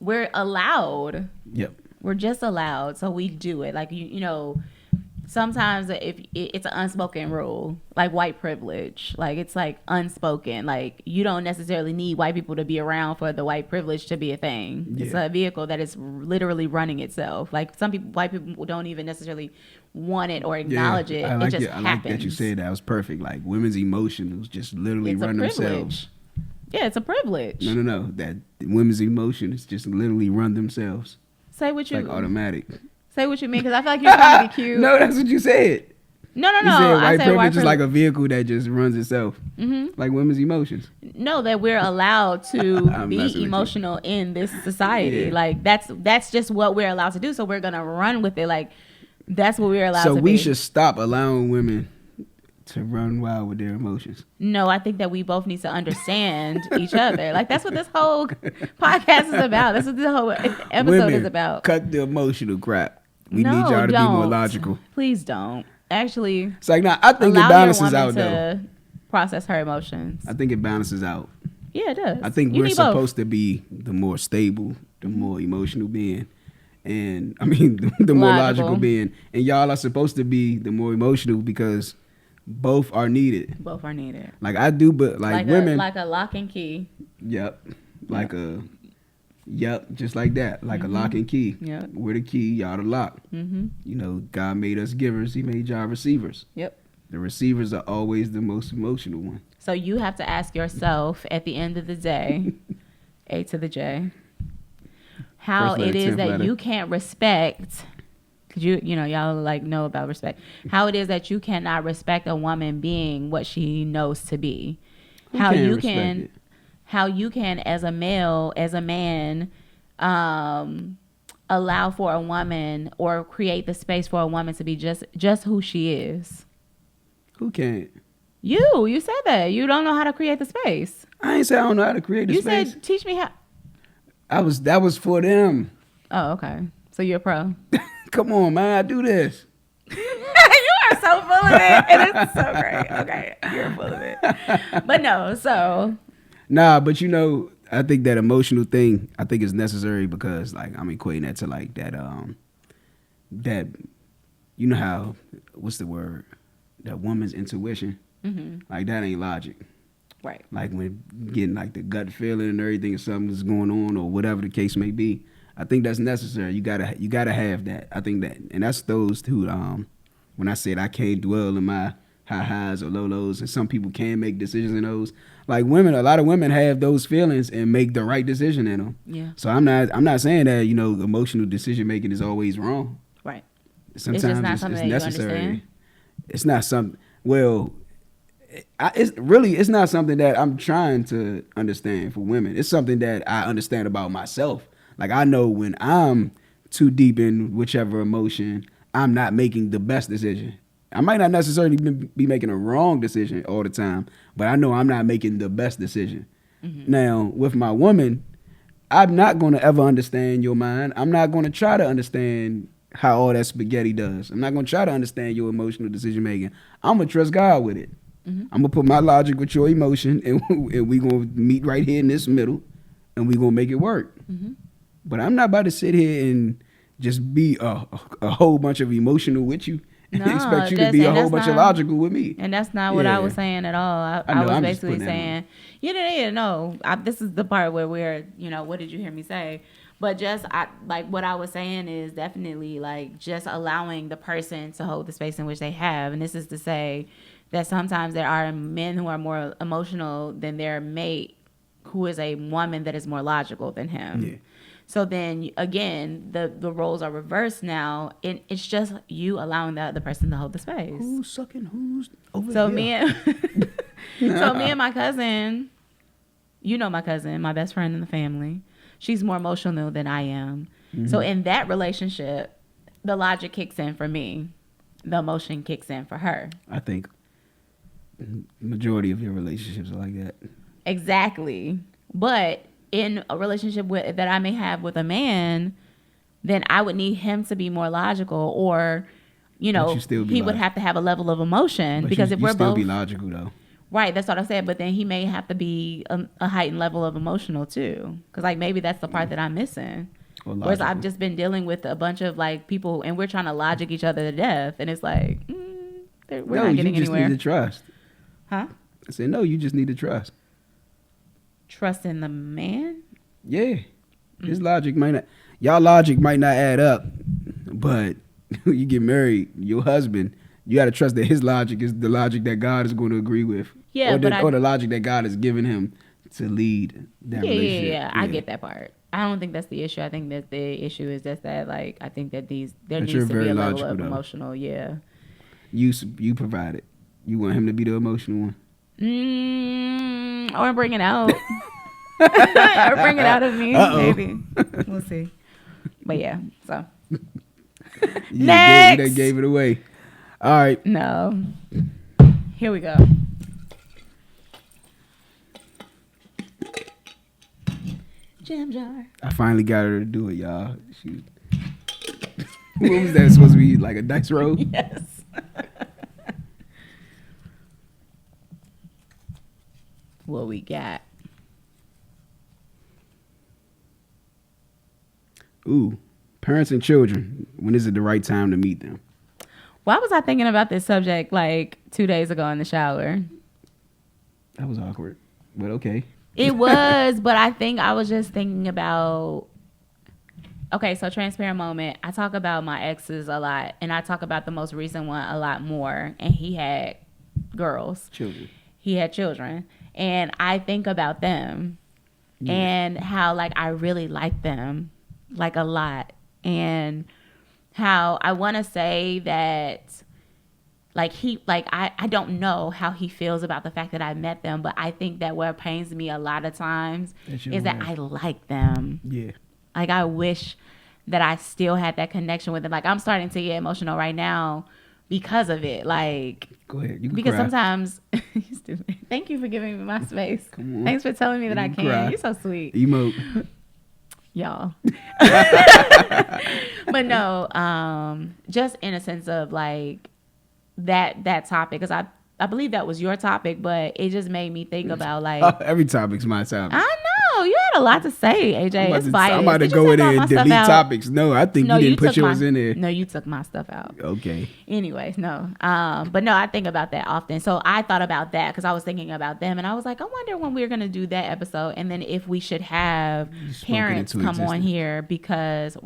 S2: we're allowed.
S1: Yep.
S2: We're just allowed, so we do it. Like sometimes if it's an unspoken rule, like white privilege, like it's like unspoken. Like you don't necessarily need white people to be around for the white privilege to be a thing. Yeah. It's a vehicle that is literally running itself. Like white people don't even necessarily want it or acknowledge it.
S1: It
S2: just happens.
S1: I like that you said that was perfect. Like women's emotions just literally run themselves.
S2: Yeah, it's a privilege.
S1: No. That women's emotions just literally run themselves.
S2: Say what you
S1: like automatic.
S2: Say what you mean, because I feel like you're trying to be cute.
S1: No, that's what you said.
S2: No.
S1: You said white privilege is like a vehicle that just runs itself.
S2: Mm-hmm.
S1: Like women's emotions.
S2: No, that we're allowed to be emotional in this society. Yeah. Like that's just what we're allowed to do. So we're gonna run with it. Like that's what we're allowed to do.
S1: So we should stop allowing women to run wild with their emotions.
S2: No, I think that we both need to understand each other. Like that's what this whole podcast is about. That's what this whole episode is about.
S1: Cut the emotional crap. We need y'all to be more logical.
S2: Please don't. Actually,
S1: it's like I think it balances out
S2: though. Process her emotions.
S1: I think it balances out.
S2: Yeah, it does.
S1: I think we're supposed to be the more stable, the more emotional being. And I mean the more logical being. And y'all are supposed to be the more emotional because both are needed.
S2: Both are needed.
S1: Like I do, but like women.
S2: Like a lock and key.
S1: Yep. Like just like that. Like a lock and key.
S2: Yep.
S1: We're the key, y'all the lock.
S2: Mm-hmm.
S1: God made us givers. He made y'all receivers.
S2: Yep.
S1: The receivers are always the most emotional one.
S2: So you have to ask yourself at the end of the day, A to the J, how it is that you can't respect. Cause y'all like know about respect. How it is that you cannot respect a woman being what she knows to be. How you can as a male, as a man, allow for a woman or create the space for a woman to be just who she is.
S1: Who can't?
S2: You said that. You don't know how to create the space.
S1: I ain't say I don't know how to create the space.
S2: You said teach me how.
S1: That was for them.
S2: Oh, okay. So you're a pro.
S1: Come on, man, I do this.
S2: You are so full of it, and it's so great. Okay, you're full of it. But no, so.
S1: Nah, but I think that emotional thing, I think is necessary because, like, I'm equating that to like that, how, what's the word? That woman's intuition. Mm-hmm. Like that ain't logic.
S2: Right.
S1: Like when getting like the gut feeling and everything, if something's going on or whatever the case may be. I think that's necessary. You gotta have that. I think that, and that's those who, when I said I can't dwell in my high highs or low lows, and some people can make decisions in those. Like women, a lot of women have those feelings and make the right decision in them.
S2: Yeah.
S1: So I'm not saying that emotional decision making is always wrong.
S2: Right.
S1: Sometimes
S2: it's just not something
S1: it's
S2: that
S1: necessary.
S2: You understand?
S1: It's not something. Well, it's not something that I'm trying to understand for women. It's something that I understand about myself. Like I know when I'm too deep in whichever emotion, I'm not making the best decision. I might not necessarily be making a wrong decision all the time, but I know I'm not making the best decision. Mm-hmm. Now, with my woman, I'm not going to ever understand your mind. I'm not going to try to understand how all that spaghetti does. I'm not going to try to understand your emotional decision making. I'm going to trust God with it. Mm-hmm. I'm going to put my logic with your emotion, and we're going to meet right here in this middle, and we're going to make it work. Mm-hmm. But I'm not about to sit here and just be a whole bunch of emotional with you and expect you to be a whole bunch of logical with me.
S2: And that's not what I was saying at all. I was basically saying, you didn't know. This is the part where we're, what did you hear me say? But what I was saying is definitely like just allowing the person to hold the space in which they have. And this is to say that sometimes there are men who are more emotional than their mate, who is a woman that is more logical than him. Yeah. So then, again, the roles are reversed now. And it's just you allowing the other person to hold the space.
S1: Who's sucking who's over
S2: so
S1: here?
S2: So me and my cousin, my cousin, my best friend in the family, she's more emotional than I am. Mm-hmm. So in that relationship, the logic kicks in for me. The emotion kicks in for her.
S1: I think majority of your relationships are like that.
S2: Exactly. But in a relationship that I may have with a man, then I would need him to be more logical, or he would have to have a level of emotion.
S1: But
S2: because if we're
S1: still
S2: both
S1: be logical though.
S2: Right, that's what I said. But then he may have to be a heightened level of emotional too, because like maybe that's the part that I'm missing. Whereas I've just been dealing with a bunch of like people, and we're trying to logic each other to death, and it's like we're not getting anywhere. No, you just need
S1: to trust.
S2: Huh?
S1: I said no. You just need to trust.
S2: Trust in the man.
S1: Yeah, his logic might not. Y'all logic might not add up, but you get married, your husband. You got to trust that his logic is the logic that God is going to agree with.
S2: Yeah,
S1: or the logic that God has given him to lead that relationship.
S2: Yeah, I get that part. I don't think that's the issue. I think that the issue is just that, like, I think that there needs to be a level of emotional,
S1: You provide it. You want him to be the emotional one?
S2: Or bring it out. Or bring it out of me, maybe. We'll see. But yeah, so. Next!
S1: You gave it away. All right.
S2: No. Here we go. Jam jar.
S1: I finally got her to do it, y'all. What was that supposed to be? Like a dice roll?
S2: Yes. What we got?
S1: Ooh. Parents and children. When is it the right time to meet them?
S2: Why was I thinking about this subject like 2 days ago in the shower?
S1: That was awkward, but okay.
S2: It was, but I think I was just thinking about, okay, so transparent moment. I talk about my exes a lot, and I talk about the most recent one a lot more, and he had girls.
S1: Children.
S2: He had children, and I think about them and how, like, I really like them, like, a lot, and how I want to say that, like, I don't know how he feels about the fact that I met them, but I think that what pains me a lot of times is that I like them.
S1: Yeah.
S2: Like, I wish that I still had that connection with them. Like, I'm starting to get emotional right now because of it. Like,
S1: go ahead. You can
S2: because
S1: cry.
S2: Sometimes, thank you for giving me my space.
S1: Come on.
S2: Thanks for telling me that I can.
S1: Cry.
S2: You're so sweet.
S1: Emote.
S2: Y'all. But no, just in a sense of like that topic, because I believe that was your topic, but it just made me think about like
S1: every topic's my topic.
S2: I know you had a lot to say, AJ. It's biased.
S1: I'm about to go in there and delete topics. No, I think you didn't put yours in there.
S2: No, you took my stuff out.
S1: Okay.
S2: Anyways, no. But no, I think about that often. So I thought about that because I was thinking about them, and I was like, I wonder when we're gonna do that episode, and then if we should have parents come on here because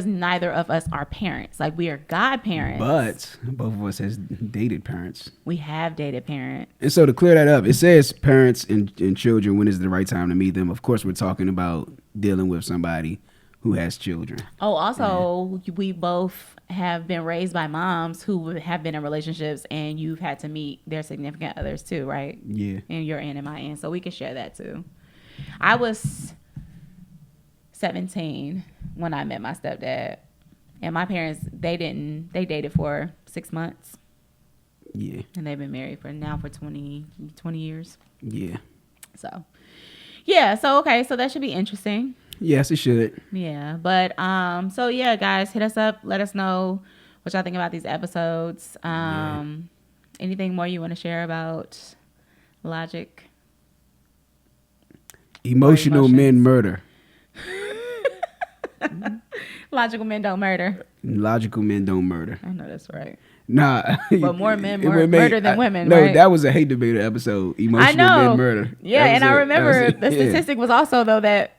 S2: neither of us are parents. Like, we are godparents,
S1: but both of us has dated parents.
S2: We have dated parents.
S1: And so to clear that up, it says parents and children, when is the right time to meet them? Of course, we're talking about dealing with somebody who has children.
S2: Oh, also, we both have been raised by moms who have been in relationships, and you've had to meet their significant others too, right?
S1: Yeah.
S2: And your end and my end. So we can share that too. I was 17 when I met my stepdad. And my parents, they dated for 6 months.
S1: Yeah.
S2: And they've been married for 20 years.
S1: Yeah.
S2: So, yeah. So, okay. So that should be interesting.
S1: Yes, it should.
S2: Yeah. But, so yeah, guys, hit us up. Let us know what y'all think about these episodes. Anything more you want to share about logic?
S1: Emotional men murder.
S2: Logical men don't murder.
S1: Logical men don't murder.
S2: I know that's right.
S1: Nah.
S2: But more men murder than women,
S1: no,
S2: right?
S1: that was a hate debater episode. Emotional men murder.
S2: Yeah, and I remember the statistic was also, though, that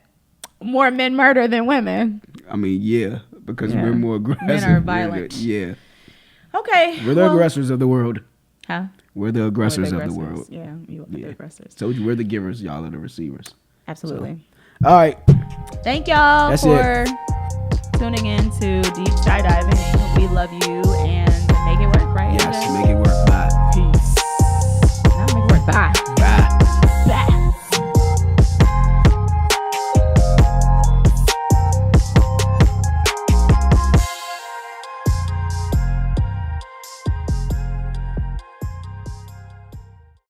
S2: more men murder than women.
S1: I mean, yeah, because we're more aggressive.
S2: Men are violent.
S1: Yeah.
S2: Okay.
S1: We're the aggressors of the world.
S2: Huh?
S1: We're the aggressors of the world.
S2: Yeah, you are the aggressors.
S1: Told you, we're the givers. Y'all are the receivers.
S2: Absolutely.
S1: So, all right.
S2: Thank y'all for tuning in to Deep Skydiving. We love you, and